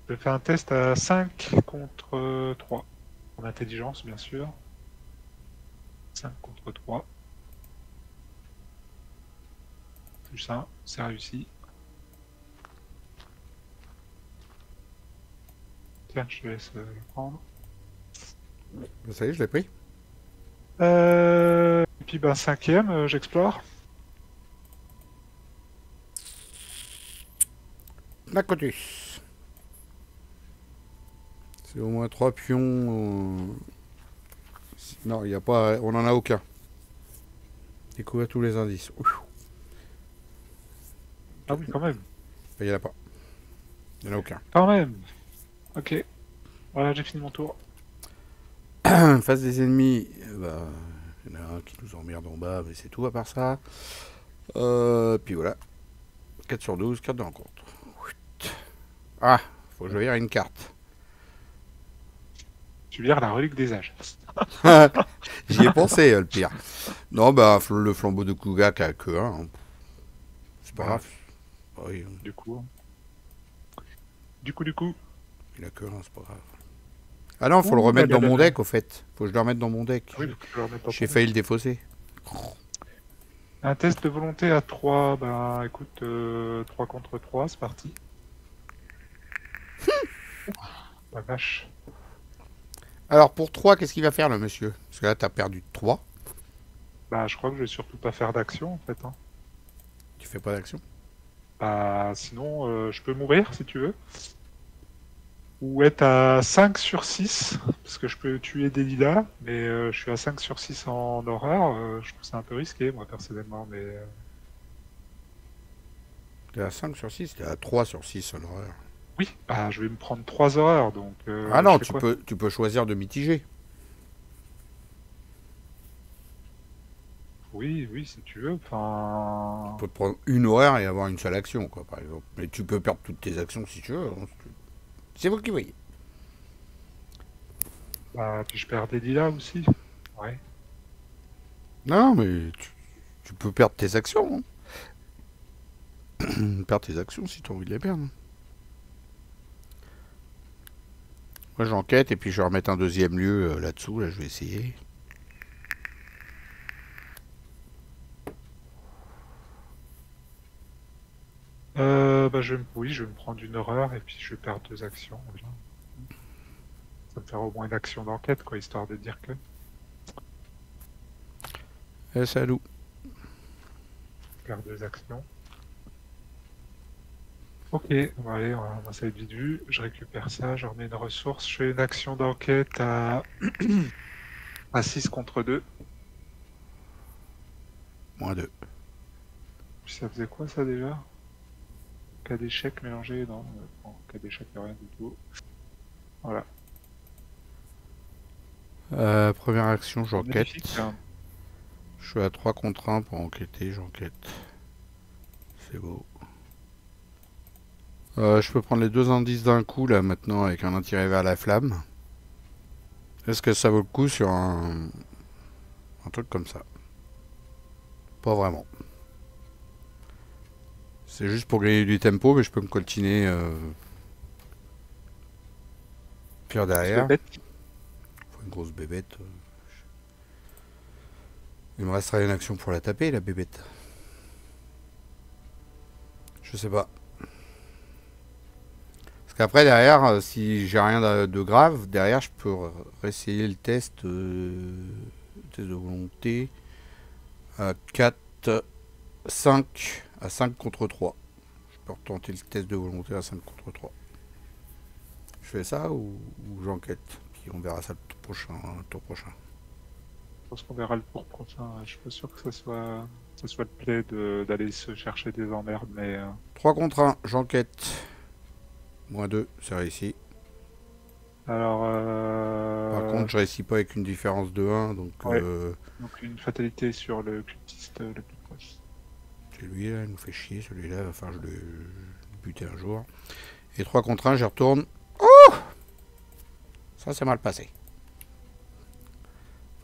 Je fais un test à 5 contre 3. En intelligence, bien sûr. 5 contre 3. Plus 1, c'est réussi. Tiens, je te laisse le prendre. Ça y est, je l'ai pris. Et puis ben, cinquième, j'explore. Nacotus. C'est au moins 3 pions. Non, il y a pas. On en a aucun. Découvrir tous les indices. Ouf. Ah oui, quand même. Il n'y en a pas. Il n'y en a aucun. Quand même. Ok. Voilà, j'ai fini mon tour. Face des ennemis, bah, il y en a un qui nous emmerde en bas, mais c'est tout à part ça. Puis voilà. 4 sur 12, carte de rencontre. Ah, faut que je vire une carte. Tu lire la relique des âges. J'y ai pensé, le pire. Non, bah, le flambeau de Kugak a que 1. C'est pas Voilà. grave. Oui, Du coup. Du coup. il a que 1, c'est pas grave. Ah non, faut le Ouh remettre là dans là mon là. deck, au fait. Faut que je le remette dans mon deck. Ah oui, faut que je le remette dans J'ai ton failli le défausser. Un test de volonté à 3, ben écoute, 3 contre 3, c'est parti. La vache. Alors, pour 3, qu'est-ce qu'il va faire, le monsieur? Parce que là, t'as perdu 3. Bah je crois que je vais surtout pas faire d'action en fait. Hein. Tu fais pas d'action. Bah sinon, je peux mourir si tu veux. Ou être à 5 sur 6, parce que je peux tuer des lilas, mais je suis à 5 sur 6 en horreur. Je trouve ça un peu risqué, moi personnellement, mais... T'es à 5 sur 6, t'es à 3 sur 6 en horreur. Oui, bah je vais me prendre 3 horreurs, donc Ah je non, fais quoi? tu peux choisir de mitiger. Oui, oui, si tu veux, enfin... Tu peux te prendre une horreur et avoir une seule action, quoi, par exemple. Mais tu peux perdre toutes tes actions si tu veux. Hein. C'est vous qui voyez. Bah, puis je perds des lilas aussi. Ouais. Non, mais tu peux perdre tes actions. Hein. Perdre tes actions si tu as envie de les perdre. Moi, j'enquête et puis je vais remettre un deuxième lieu là-dessous. Là, je vais essayer. Oui, je vais me prendre une horreur et puis je vais perdre 2 actions. Voilà. Ça me fera au moins une action d'enquête, quoi, histoire de dire que Salut. je perds 2 actions. Ok, bon, allez, ça va être vite vu. Je récupère ça, je remets une ressource. Je fais une action d'enquête à... à 6 contre 2. -2. Puis ça faisait quoi ça déjà? Cas d'échec mélangé, non, cas d'échec rien du tout. Voilà. Première action, j'enquête. Magnifique, hein. Je suis à 3 contre 1 pour enquêter, j'enquête. C'est beau. Je peux prendre les 2 indices d'un coup là maintenant avec un attiré vers la flamme. Est-ce que ça vaut le coup sur un truc comme ça? Pas vraiment. C'est juste pour gagner du tempo, mais je peux me coltiner pire derrière. Bête. Faut une grosse bébête. Il me restera une action pour la taper, la bébête. Je sais pas. Parce qu'après, derrière, si j'ai rien de grave, derrière, je peux réessayer le test, test de volonté à 4, 5, à 5 contre 3. Je peux retenter le test de volonté à 5 contre 3. Je fais ça ou j'enquête? Puis on verra ça le tour prochain. Je pense qu'on verra le tour prochain. Je suis pas sûr que ça soit le play d'aller se chercher des emmerdes, mais... 3 contre 1, j'enquête. Moins 2, c'est réussi. Alors... Par contre, je réussis pas avec une différence de 1, donc... Ouais. Donc une fatalité sur le cultiste le plus proche. C'est lui, là, il nous fait chier, celui-là, il va falloir que je le bute un jour. Et 3 contre 1, j'y retourne. Oh! Ça, c'est mal passé.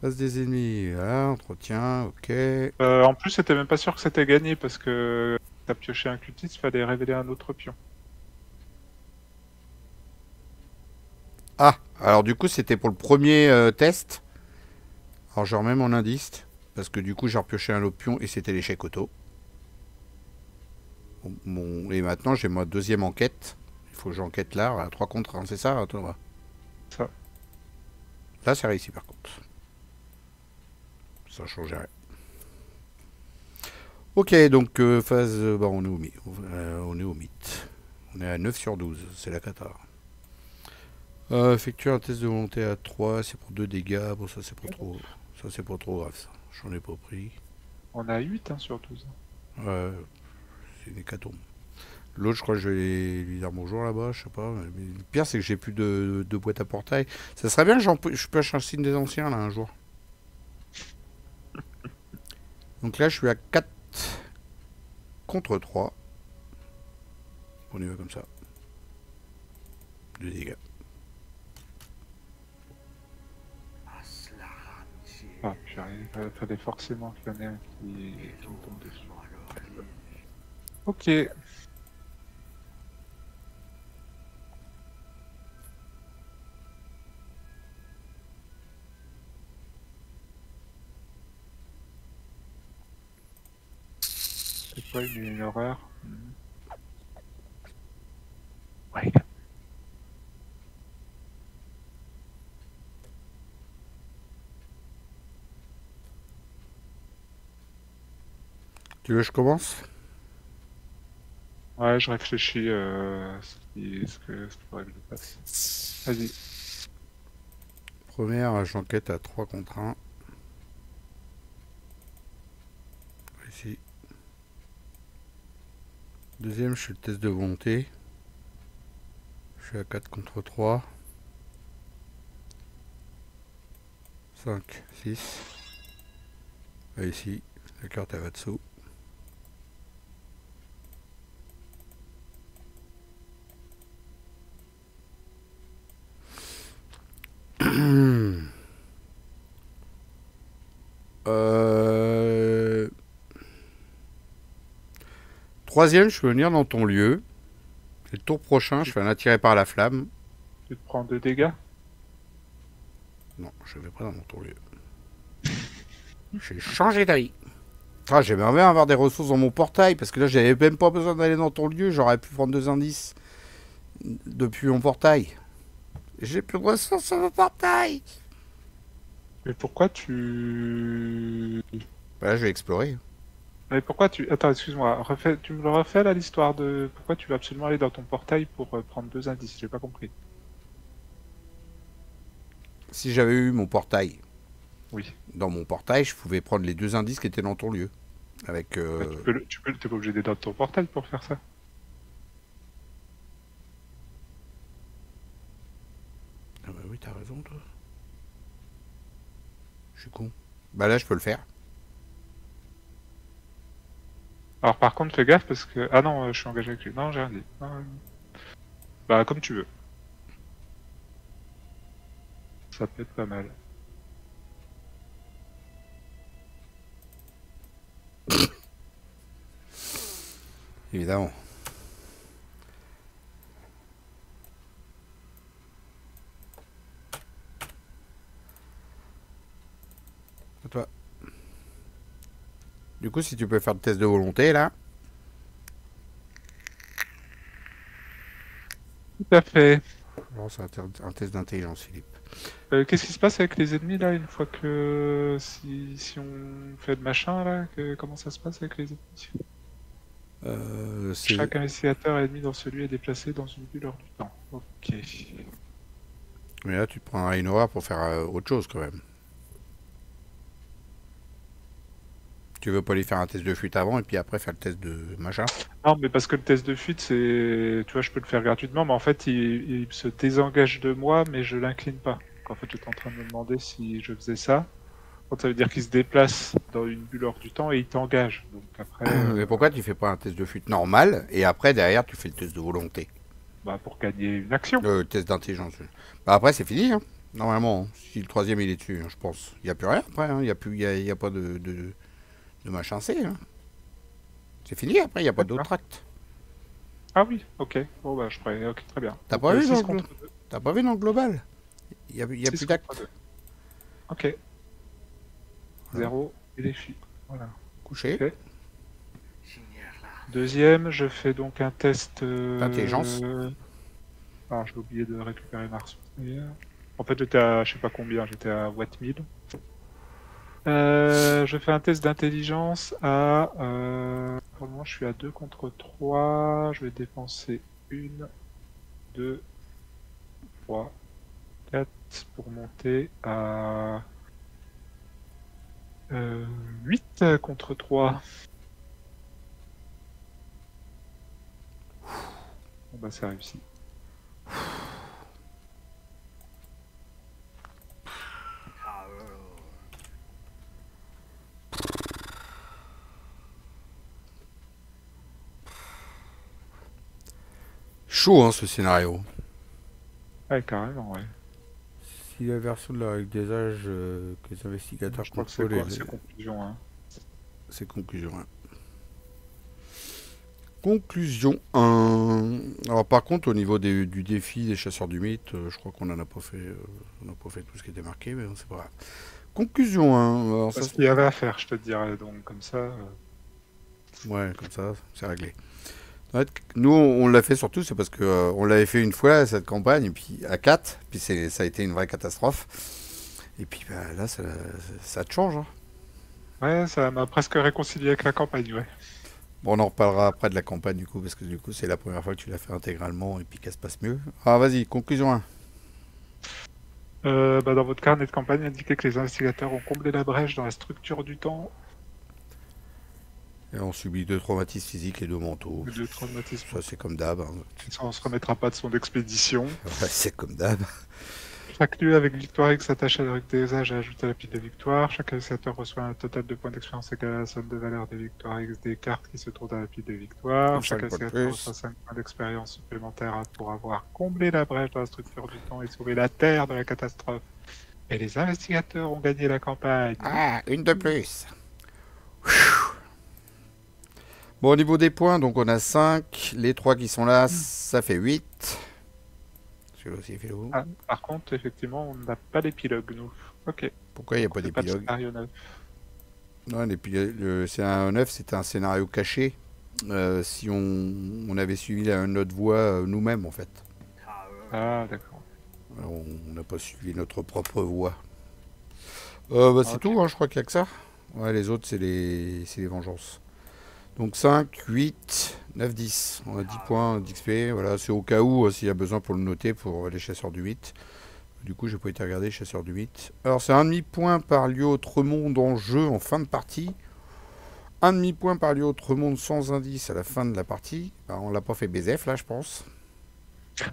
Face des ennemis, voilà, entretien, ok. En plus, c'était même pas sûr que c'était gagné, parce que t'as pioché un cultiste, il fallait révéler un autre pion. Ah, alors du coup, c'était pour le premier test. Alors, je remets mon indice, parce que du coup, j'ai repioché un autre pion, et c'était l'échec auto. Et maintenant, j'ai ma deuxième enquête. Il faut que j'enquête là, à 3 contre 1, c'est ça, Thomas? Ça. Là, c'est réussi, par contre. Ça change rien. Ok, donc phase... on est au mythe. On est au mythe. On est à 9 sur 12, c'est la cata. Effectuer un test de volonté à 3, c'est pour 2 dégâts. Bon, ça, c'est pas trop... Ça, c'est pas trop grave, ça. J'en ai pas pris. On a 8 hein, sur 12. C'est une hécatombe. L'autre, je crois que je vais lui dire bonjour là-bas, je sais pas. Mais le pire, c'est que j'ai plus de boîte à portail. Ça serait bien que je pêche un signe des anciens, là, un jour. Donc là, je suis à 4 contre 3. On y va comme ça. 2 dégâts. Ah, j'arrive. Il fallait forcément qu'il y en ait un qui me tombe dessus. Ok. C'est quoi une horreur? Ouais. Tu veux que je commence? Ouais, je réfléchis ce que faudrait que je fasse. Vas-y. Première, j'enquête à 3 contre 1. Ici. Deuxième, je fais le test de volonté. Je suis à 4 contre 3. 5, 6. Et ici, la carte elle va dessous. Troisième, je peux venir dans ton lieu. Et le tour prochain, je fais un attiré par la flamme. Tu te prends 2 dégâts? Non, je vais pas dans ton lieu. J'ai changé d'avis. Ah, j'aimerais bien avoir des ressources dans mon portail, parce que là, j'avais même pas besoin d'aller dans ton lieu. J'aurais pu prendre 2 indices depuis mon portail. J'ai plus de ressources sur mon portail. Mais pourquoi tu... Bah là, je vais explorer. Mais pourquoi tu... Attends, excuse-moi. Tu me le refais là, l'histoire de... Pourquoi tu veux absolument aller dans ton portail pour prendre 2 indices? J'ai pas compris. Si j'avais eu mon portail, Oui. dans mon portail, je pouvais prendre les 2 indices qui étaient dans ton lieu. Avec... Bah, t'es pas obligé d'être dans ton portail pour faire ça. Ah bah oui, t'as raison, toi. Je suis con. Bah là, je peux le faire. Alors par contre, fais gaffe parce que... Ah non, je suis engagé avec lui. Non, j'ai rien dit. Non, bah, comme tu veux. Ça peut être pas mal. Évidemment. À toi. Du coup, si tu peux faire le test de volonté, là. Tout à fait. Non, c'est un test d'intelligence, Philippe. Qu'est-ce qui se passe avec les ennemis là une fois que si on fait le machin là, comment ça se passe avec les ennemis? Chaque investigateur ennemi dans celui est déplacé dans une bulle hors du temps. Ok. Mais là, tu te prends un Rhino pour faire autre chose quand même. Tu veux pas lui faire un test de fuite avant et puis après faire le test de machin? Non, mais parce que le test de fuite, c'est, tu vois, je peux le faire gratuitement, mais en fait, il se désengage de moi, mais je l'incline pas. Donc, en fait, j'étais en train de me demander si je faisais ça. Ça veut dire qu'il se déplace dans une bulle hors du temps et il t'engage. Donc après. Mais pourquoi tu fais pas un test de fuite normal et après derrière tu fais le test de volonté? Bah, pour gagner une action. Le test d'intelligence. Bah après c'est fini, hein. Normalement, hein. Si le troisième il est dessus, hein, je pense. Il n'y a plus rien après, hein. Il y a pas de machin C. Hein. C'est fini après, il n'y a pas d'autre acte. Ah oui, ok. Bon bah je ferai. Ok, très bien. T'as pas, pas vu dans le global? Il y a plus d'actes. Ok. 0 et les filles. Voilà. Couché. Okay. Deuxième, je fais donc un test d'intelligence. Alors j'ai oublié de récupérer ma ressource. En fait j'étais à je sais pas combien, j'étais à Watt 1000. Je fais un test d'intelligence à pour le moment je suis à 2 contre 3. Je vais dépenser 1, 2, 3, 4 pour monter à 8 contre 3. Bon bah c'est réussi. Chaud hein ce scénario. Ouais carrément ouais. Si la version de la règle des âges que les investigateurs je crois que c'est conclusion hein. C'est conclusion 1. Conclusion 1. Alors par contre au niveau du défi des chasseurs du mythe, je crois qu'on n'en a pas fait. On n'a pas fait tout ce qui était marqué, mais c'est pas grave. Conclusion 1. Alors, ça, ce qu'il y avait à faire, je te dirais, donc comme ça. Ouais, comme ça, c'est réglé. En fait, nous, on l'a fait surtout, c'est parce que on l'avait fait une fois cette campagne, et puis à 4, puis ça a été une vraie catastrophe. Et puis bah, là, ça te change. Hein. Ouais, ça m'a presque réconcilié avec la campagne, ouais. Bon, on en reparlera après de la campagne du coup, parce que du coup, c'est la première fois que tu l'as fait intégralement et puis qu'elle se passe mieux. Ah, vas-y, conclusion 1. Bah, dans votre carnet de campagne, indiquez que les investigateurs ont comblé la brèche dans la structure du temps. Et on subit 2 traumatismes physiques et 2 mentaux. 2 traumatismes. Ça, c'est comme d'hab. Hein. Ça, on se remettra pas de son expédition. Ouais, c'est comme d'hab. Chaque lieu avec victoire X s'attache à la règle des âges et ajoute à la pile de victoire. Chaque investigateur reçoit un total de points d'expérience égal à la somme de valeur des victoires X des cartes qui se trouvent dans la pile de victoire. Chaque investigateur reçoit 5 points d'expérience supplémentaires pour avoir comblé la brèche dans la structure du temps et sauvé la Terre de la catastrophe. Et les investigateurs ont gagné la campagne. Ah, une de plus. Bon, au niveau des points, donc on a 5. Les 3 qui sont là, ça fait 8. Ah, par contre, effectivement, on n'a pas d'épilogue, nous. Ok. Pourquoi il n'y a pas d'épilogue? Non, c'est un 9, c'était un scénario caché. Si on avait suivi notre voie nous-mêmes, en fait. Ah, d'accord. On n'a pas suivi notre propre voie. Bah, c'est tout, hein, je crois qu'il n'y a que ça. Ouais, les autres, c'est les vengeances. Donc 5, 8, 9, 10. On a 10 points d'XP. Voilà, c'est au cas où, s'il y a besoin pour le noter pour les chasseurs du mythe. Du coup, j'ai pas été regarder chasseurs du mythe. Alors, c'est un demi-point par lieu autre monde en jeu en fin de partie. Un demi-point par lieu autre monde sans indice à la fin de la partie. Alors, on l'a pas fait BZF là, je pense. Il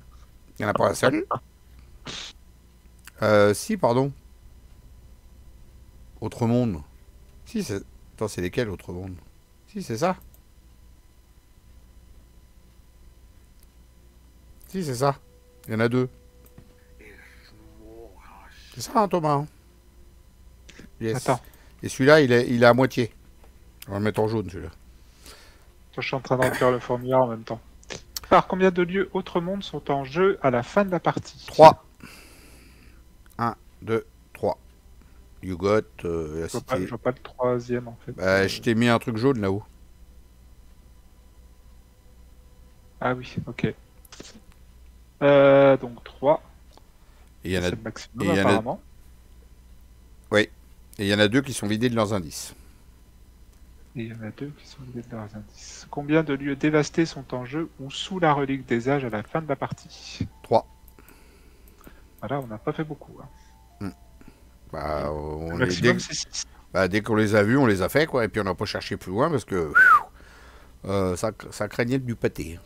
n'y en a pas un seul. Si, pardon. Autre monde. Si, c'est... Attends, c'est lesquels, autre monde? Si, c'est ça. Si, c'est ça. Il y en a 2. C'est ça, hein, Thomas hein. Yes. Attends. Et celui-là, il est à moitié. On va le mettre en jaune, celui-là. Je suis en train de remplir le formulaire en même temps. Alors, combien de lieux autres mondes sont en jeu à la fin de la partie? 3. 1, 2, 3. You got la Je cité. vois pas le troisième en fait. Bah, je t'ai mis un truc jaune là-haut. Ah oui, ok. Donc 3, Et il y en a... c'est le maximum et il y en a- apparemment. Oui. Et il y en a 2 qui sont vidés de leurs indices. Et il y en a 2 qui sont liés de leurs indices. Combien de lieux dévastés sont en jeu ou sous la relique des âges à la fin de la partie? 3. Voilà, on n'a pas fait beaucoup. Hein. Bah, Le on les... maximum c'est 6. bah, dès qu'on les a vus, on les a fait, quoi. Et puis on n'a pas cherché plus loin parce que ça craignait du pâté.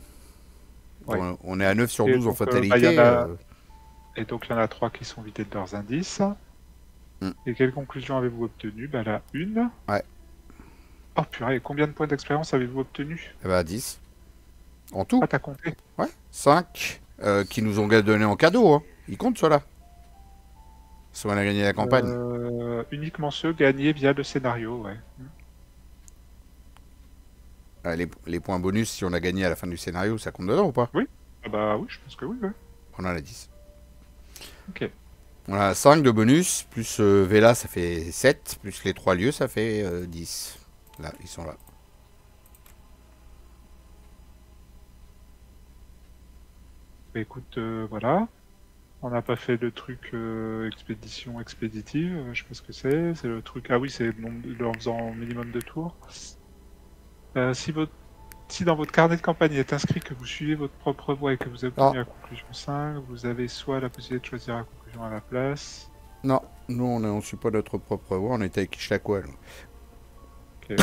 Ouais. On est à 9 sur Et 12 en donc, fatalité. il y en a... Et donc il y en a 3 qui sont vidés de leurs indices. Hmm. Et quelle conclusion avez-vous obtenu? Bah là, une. Ouais. Oh purée, et combien de points d'expérience avez-vous obtenu? Eh bah, 10. En tout. Ah, t'as compté? Ouais. 5 qui nous ont donné en cadeau. Hein. Ils comptent, ceux-là. Si on a gagné la campagne. Uniquement ceux gagnés via le scénario, ouais. Les points bonus, si on a gagné à la fin du scénario, ça compte dedans ou pas? Ah bah oui, je pense que oui, ouais. On en a 10. Ok. On a 5 de bonus, plus Vela, ça fait 7, plus les 3 lieux, ça fait 10. Là, ils sont là. Bah, écoute, voilà. On n'a pas fait le truc expédition expéditive, je sais pas ce que c'est. C'est le truc. Ah oui, c'est en faisant minimum de tours. Si dans votre carnet de campagne il est inscrit que vous suivez votre propre voie et que vous avez obtenu la conclusion 5, vous avez soit la possibilité de choisir la conclusion à la place. Non, nous on ne suit pas notre propre voie, on était avec Ishlakwa. Ok,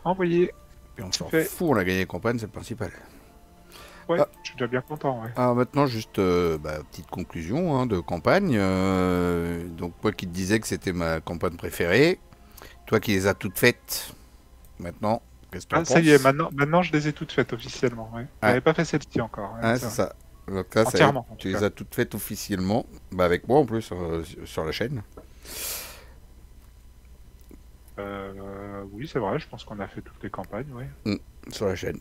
envoyé. Et on s'en Fait. fout, on a gagné la campagne, c'est le principal. Ouais, Ah. je suis déjà bien content, ouais. Alors maintenant, juste petite conclusion hein, de campagne. Donc moi qui te disais que c'était ma campagne préférée, toi qui les as toutes faites, maintenant, qu'est-ce que tu en penses? Ça y est, maintenant je les ai toutes faites officiellement, ouais. Je n'avais pas fait celle-ci encore. Ouais, c'est ça. Donc là, entièrement, tu les as toutes faites officiellement, avec moi en plus sur la chaîne. Oui, c'est vrai, je pense qu'on a fait toutes les campagnes, oui. Sur la chaîne.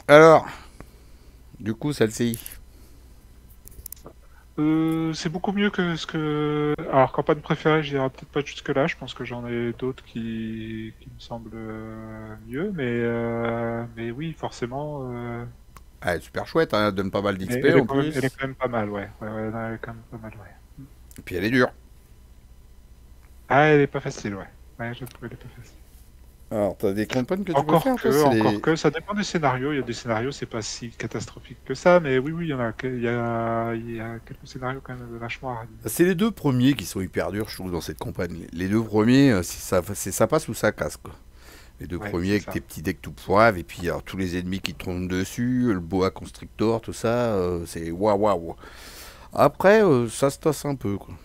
Alors, du coup, celle-ci. C'est beaucoup mieux que ce que... Alors, campagne préférée, j'irai peut-être pas jusque-là, je pense que j'en ai d'autres qui me semblent mieux, mais oui, forcément... Elle est super chouette, hein, elle donne pas mal d'XP en plus. Elle est quand même pas mal, ouais. Elle est quand même pas mal, ouais. Et puis elle est dure. Ah, elle est pas facile, ouais. Ouais, je trouve qu'elle est pas facile. Alors, t'as des campagnes que tu peux faire Encore que, ça dépend des scénarios. Il y a des scénarios, c'est pas si catastrophique que ça, mais oui, il y en a, il y a quelques scénarios quand même vachement hard. C'est les 2 premiers qui sont hyper durs, je trouve, dans cette campagne. Les 2 premiers, ça passe ou ça casse, quoi. Les 2 premiers avec tes petits decks tout poivre, et puis alors, tous les ennemis qui te tombent dessus, le boa constrictor, tout ça, c'est waouh. Après, ça se tasse un peu, quoi.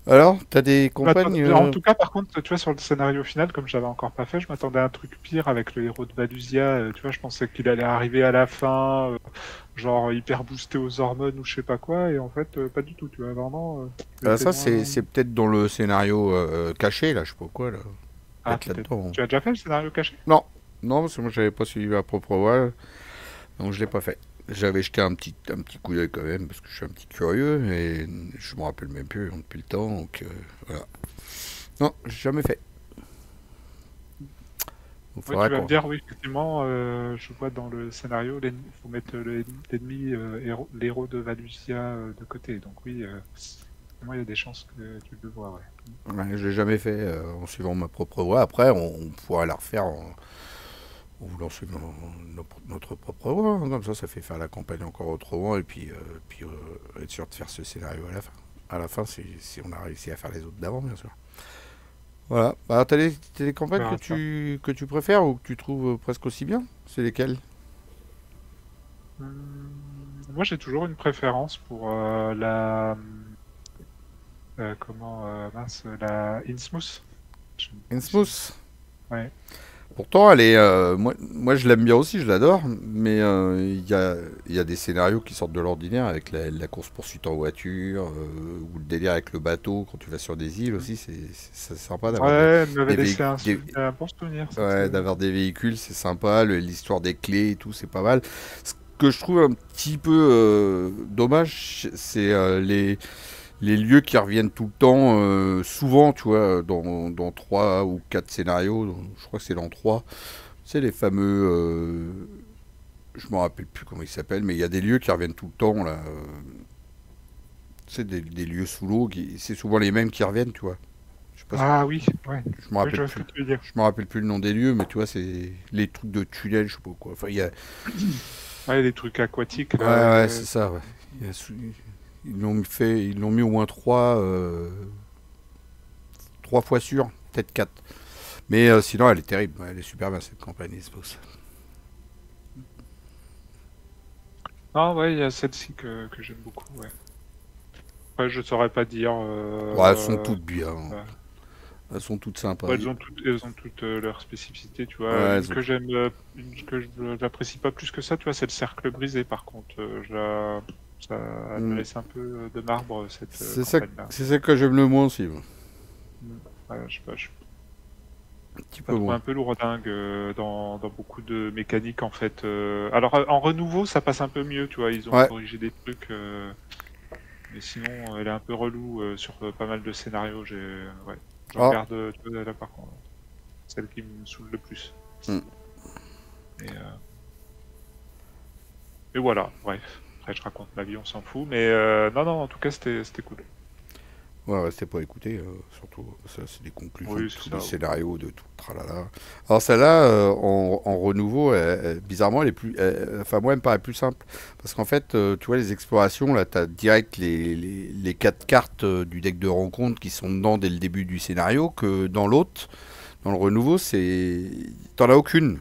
Alors, t'as des campagnes... En tout cas, par contre, tu vois, sur le scénario final, comme j'avais encore pas fait, je m'attendais à un truc pire avec le héros de Valusia. Tu vois, je pensais qu'il allait arriver à la fin, genre hyper boosté aux hormones ou je sais pas quoi, et en fait, pas du tout, tu vois, vraiment... ça, c'est peut-être dans le scénario caché, là, je sais pas quoi, là. Ah, tu as déjà fait le scénario caché? Non, parce que moi, j'avais pas suivi ma propre voie, donc je l'ai pas fait. J'avais jeté un petit coup d'œil quand même, parce que je suis un petit curieux, et je me rappelle même plus depuis le temps, donc voilà. Non, j'ai jamais fait. Ouais, tu vas me dire, oui, effectivement, je vois dans le scénario, il faut mettre l'ennemi, l'héros de Valusia de côté, donc oui, il y a des chances que tu le vois, ouais. Ouais, je l'ai jamais fait en suivant ma propre voie. Après, on pourra la refaire en voulant suivre notre propre voie. Hein. Comme ça fait faire la campagne encore autrement et puis être sûr de faire ce scénario à la fin. À la fin, si on a réussi à faire les autres d'avant, bien sûr. Voilà. Bah, t'as des campagnes que tu préfères ou que tu trouves presque aussi bien? C'est lesquelles? Moi, j'ai toujours une préférence pour la... la Innsmouth. Innsmouth? Ouais. Pourtant, elle est, moi, je l'aime bien aussi, je l'adore, mais il y a des scénarios qui sortent de l'ordinaire avec la course-poursuite en voiture, ou le délire avec le bateau quand tu vas sur des îles aussi, c'est sympa d'avoir Ouais, elle m'avait des laissé véhicules. un bon souvenir, cette... Ouais, d'avoir des véhicules, c'est sympa. L'histoire des clés et tout, c'est pas mal. Ce que je trouve un petit peu dommage, c'est les lieux qui reviennent tout le temps, souvent, tu vois, dans 3 ou 4 scénarios. Je crois que c'est dans 3. C'est les fameux. Je me rappelle plus comment ils s'appellent, mais il y a des lieux qui reviennent tout le temps, là. C'est des lieux sous l'eau, c'est souvent les mêmes qui reviennent, tu vois. Je sais pas, Ah oui, ouais. je me Oui, je rappelle vois ce plus. que tu veux dire. Je me rappelle plus le nom des lieux, mais tu vois, c'est les trucs de tunnels, je sais pas quoi. Enfin, il y a. Ouais, les trucs aquatiques, Ouais, là. ouais, c'est ça, ouais. Il y a ils l'ont mis au moins 3 fois sûr, peut-être 4. Mais sinon, elle est terrible. Ouais, elle est super bien, cette campagne Xbox. Ah ouais, il y a celle-ci que j'aime beaucoup, ouais. Après, je saurais pas dire... Ouais, elles sont toutes bien. ouais. Elles sont toutes sympas. Ouais, elles ont toutes leurs spécificités, tu vois. Ouais, Une que j'aime, une que j'apprécie pas plus que ça, tu vois, c'est le cercle brisé, par contre. Ça, elle me Mm. laisse un peu de marbre, cette C'est ça, campagne-là. c'est ça que j'aime le moins aussi, moi. Mm. Ouais, je sais pas, je Un petit la peu trouve moins. un peu lourdingue dans beaucoup de mécaniques, en fait. Alors, en renouveau, ça passe un peu mieux, tu vois, ils ont Ouais, corrigé des trucs, mais sinon, elle est un peu relou sur pas mal de scénarios. Ouais, je ah, regarde, tu vois, là, par contre, celle qui me saoule le plus. mm. Et, et voilà, bref. Après, je raconte ma vie, on s'en fout. Mais non, non, en tout cas, c'était cool. Ouais, restez pas à écouter, surtout, ça c'est des conclusions de Oui, tous c'est les ça. scénarios, de tout, tralala. Alors celle-là, en renouveau, bizarrement, elle est plus, enfin moi, elle me paraît plus simple, parce qu'en fait, tu vois, les explorations, là, t'as direct les 4 cartes du deck de rencontre qui sont dedans dès le début du scénario, que dans l'autre, dans le renouveau, t'en as aucune.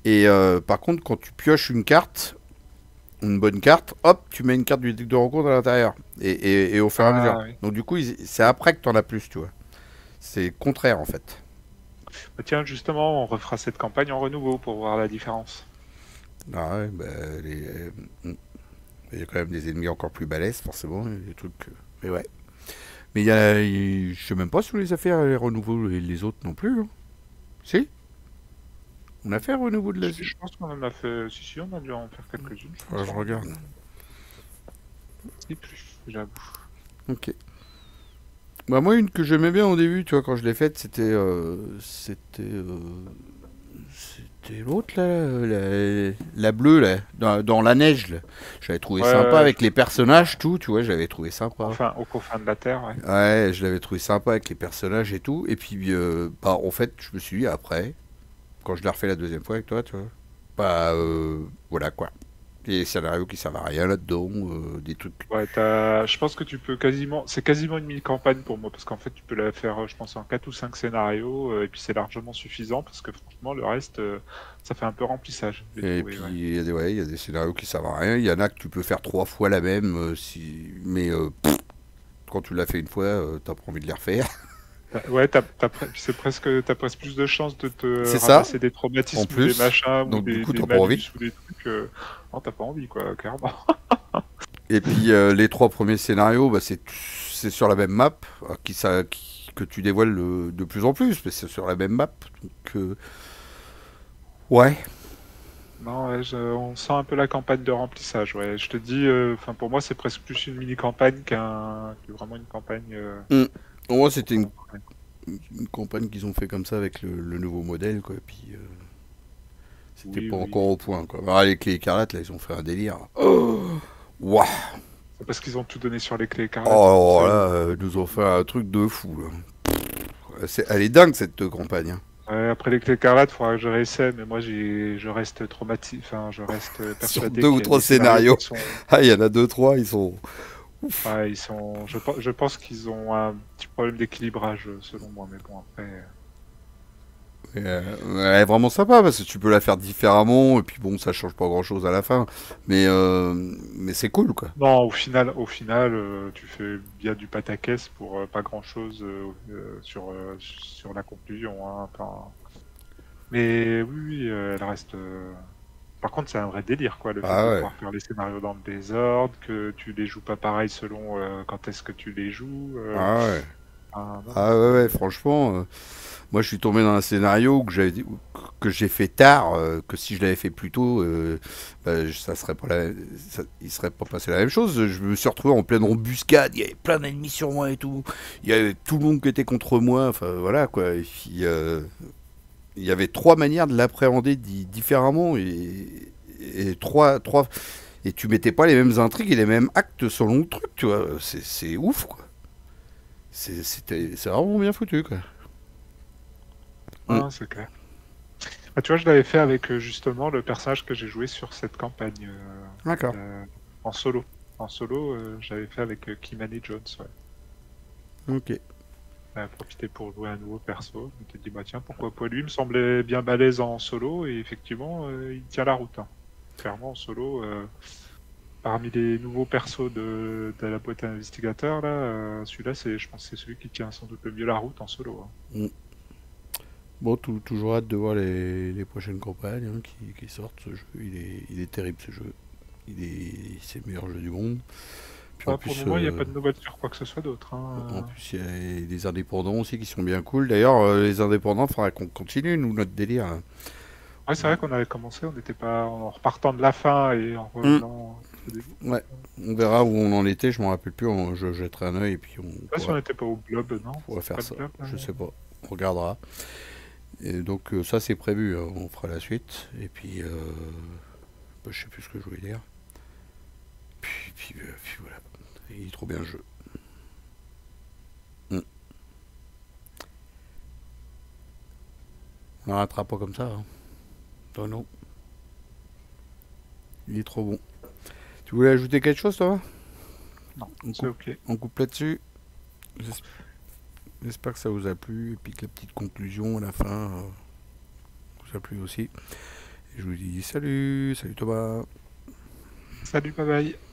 Et par contre, quand tu pioches une bonne carte, hop, tu mets une carte du deck de rencontre à l'intérieur. Et au fur et à mesure. Ah oui. Donc du coup, c'est après que t'en as plus, tu vois. C'est le contraire, en fait. Bah, tiens, justement, on refera cette campagne en renouveau pour voir la différence. Ah ouais, bah, il y a quand même des ennemis encore plus balèzes, forcément. Des trucs. Mais ouais. Mais je sais même pas si on les a fait, les renouveaux, les autres non plus, hein. Si. On a fait un renouveau de la. Si, je pense qu'on en a fait. Si, si, on a dû en faire quelques-unes, je Ouais, pense. je Hein. regarde. Et plus, j'avoue. Ok. Bah moi, une que j'aimais bien au début, tu vois, quand je l'ai faite, c'était l'autre là, la bleue là, dans la neige là. J'avais trouvé Ouais, sympa ouais, avec les personnages, tout, tu vois, j'avais trouvé sympa. aux confins de la Terre, ouais. Ouais, je l'avais trouvé sympa avec les personnages et tout. Et puis, bah, en fait, je me suis dit après, quand je l'ai refait la deuxième fois avec toi, tu vois, bah, voilà quoi. Des scénarios qui servent à rien là-dedans, des trucs. Ouais, je pense que tu peux quasiment. C'est quasiment une mini-campagne pour moi, parce qu'en fait, tu peux la faire, je pense, en 4 ou 5 scénarios, et puis c'est largement suffisant, parce que franchement, le reste, ça fait un peu remplissage, j'ai Et trouvé, puis, ouais. ouais, il y a des scénarios qui servent à rien. Il y en a que tu peux faire 3 fois la même, mais quand tu l'as fait une fois, t'as pas envie de les refaire. Ouais, t'as presque plus de chances de te C'est ça, ramasser des en traumatismes ou des plus. machins ou Donc, du coup, des t'as pas envie. malus ou des trucs. Non, t'as pas envie, quoi, clairement. Et puis, les 3 premiers scénarios, bah, c'est sur la même map, que tu dévoiles de plus en plus, mais c'est sur la même map. Donc, ouais. Non, ouais, on sent un peu la campagne de remplissage, ouais. Je te dis, enfin, pour moi, c'est presque plus une mini-campagne que vraiment une campagne. Mm. Moi, c'était Vraiment. une campagne qu'ils ont fait comme ça avec le nouveau modèle, quoi. Et puis, c'était Oui, pas oui. encore au point, quoi. Ah, les clés écarlates, là, ils ont fait un délire. Oh, waouh. C'est parce qu'ils ont tout donné sur les clés écarlates, c'est pour Oh ça. là, ils nous ont fait un truc de fou, là. Elle est dingue, cette campagne, hein. Ouais, après les clés écarlates, il faudra que je réessaie, mais moi, je reste traumatisé, enfin, je reste Sur persuadé deux ou qu'il y a trois des scénarios scénarios. qui sont. Ah, il y en a deux, trois, ils sont. Ouf. Ouais, je pense qu'ils ont un petit problème d'équilibrage, selon moi, mais bon, après. Elle est vraiment sympa parce que tu peux la faire différemment et puis bon, ça change pas grand chose à la fin. Mais c'est cool, quoi. Non, au final, tu fais bien du pataquès pour pas grand-chose sur la conclusion, hein. Enfin, Mais oui, oui, elle reste. Par contre, c'est un vrai délire, quoi, le fait Ah de ouais. pouvoir faire les scénarios dans le désordre, que tu les joues pas pareil selon quand est-ce que tu les joues. Ah ouais. Ah non, Ah ouais, ouais, franchement, moi je suis tombé dans un scénario que j'ai fait tard, que si je l'avais fait plus tôt, bah, ça serait pas il serait pas passé la même chose. Je me suis retrouvé en pleine embuscade, il y avait plein d'ennemis sur moi et tout. Il y avait tout le monde qui était contre moi, enfin voilà quoi. Et puis, il y avait trois manières de l'appréhender différemment et et tu mettais pas les mêmes intrigues et les mêmes actes selon le truc, tu vois. C'est ouf quoi. C'est vraiment bien foutu quoi. Mm. ah, c'est clair. Ah, tu vois, je l'avais fait avec justement le personnage que j'ai joué sur cette campagne D'accord. en solo. En solo, j'avais fait avec Kimani Jones, ouais. Ok. J'avais profité pour jouer un nouveau perso. Je m'étais dit, bah tiens, pourquoi pas lui? Il me semblait bien balèze en solo et effectivement, il tient la route, hein. Clairement, en solo, parmi les nouveaux persos de la boîte à investigateur, là, celui-là, je pense que c'est celui qui tient sans doute le mieux la route en solo, hein. Mm. Bon, toujours hâte de voir les prochaines campagnes hein, qui sortent. Ce jeu, il est terrible ce jeu. C'est le meilleur jeu du monde. Puis Ah, pour le moment, il n'y a pas de nouvelles sur quoi que ce soit d'autre, en hein. plus, il y a des indépendants aussi qui sont bien cool. D'ailleurs, les indépendants, il faudrait qu'on continue, nous, notre délire, hein. Ouais, c'est vrai qu'on avait commencé, on n'était pas en repartant de la fin et en Mm. revenant au début. Ouais. On verra où on en était, je m'en rappelle plus. Je jetterai un œil et puis Je sais pas si on n'était pas au blob, non? pourra C'était faire pas le ça. blob, Je sais pas. On regardera. Et donc, ça, c'est prévu. Hein. On fera la suite. Et puis, bah, je sais plus ce que je voulais dire. Puis voilà. Il est trop bien le jeu. Mm. On n'arrêtera pas comme ça. Hein. Non, non. Il est trop bon. Tu voulais ajouter quelque chose, toi? Non, on c'est coupe, ok. on coupe là-dessus. J'espère que ça vous a plu. Et puis que la petite conclusion à la fin vous a plu aussi. Et je vous dis salut. Salut Thomas. Salut, bye bye.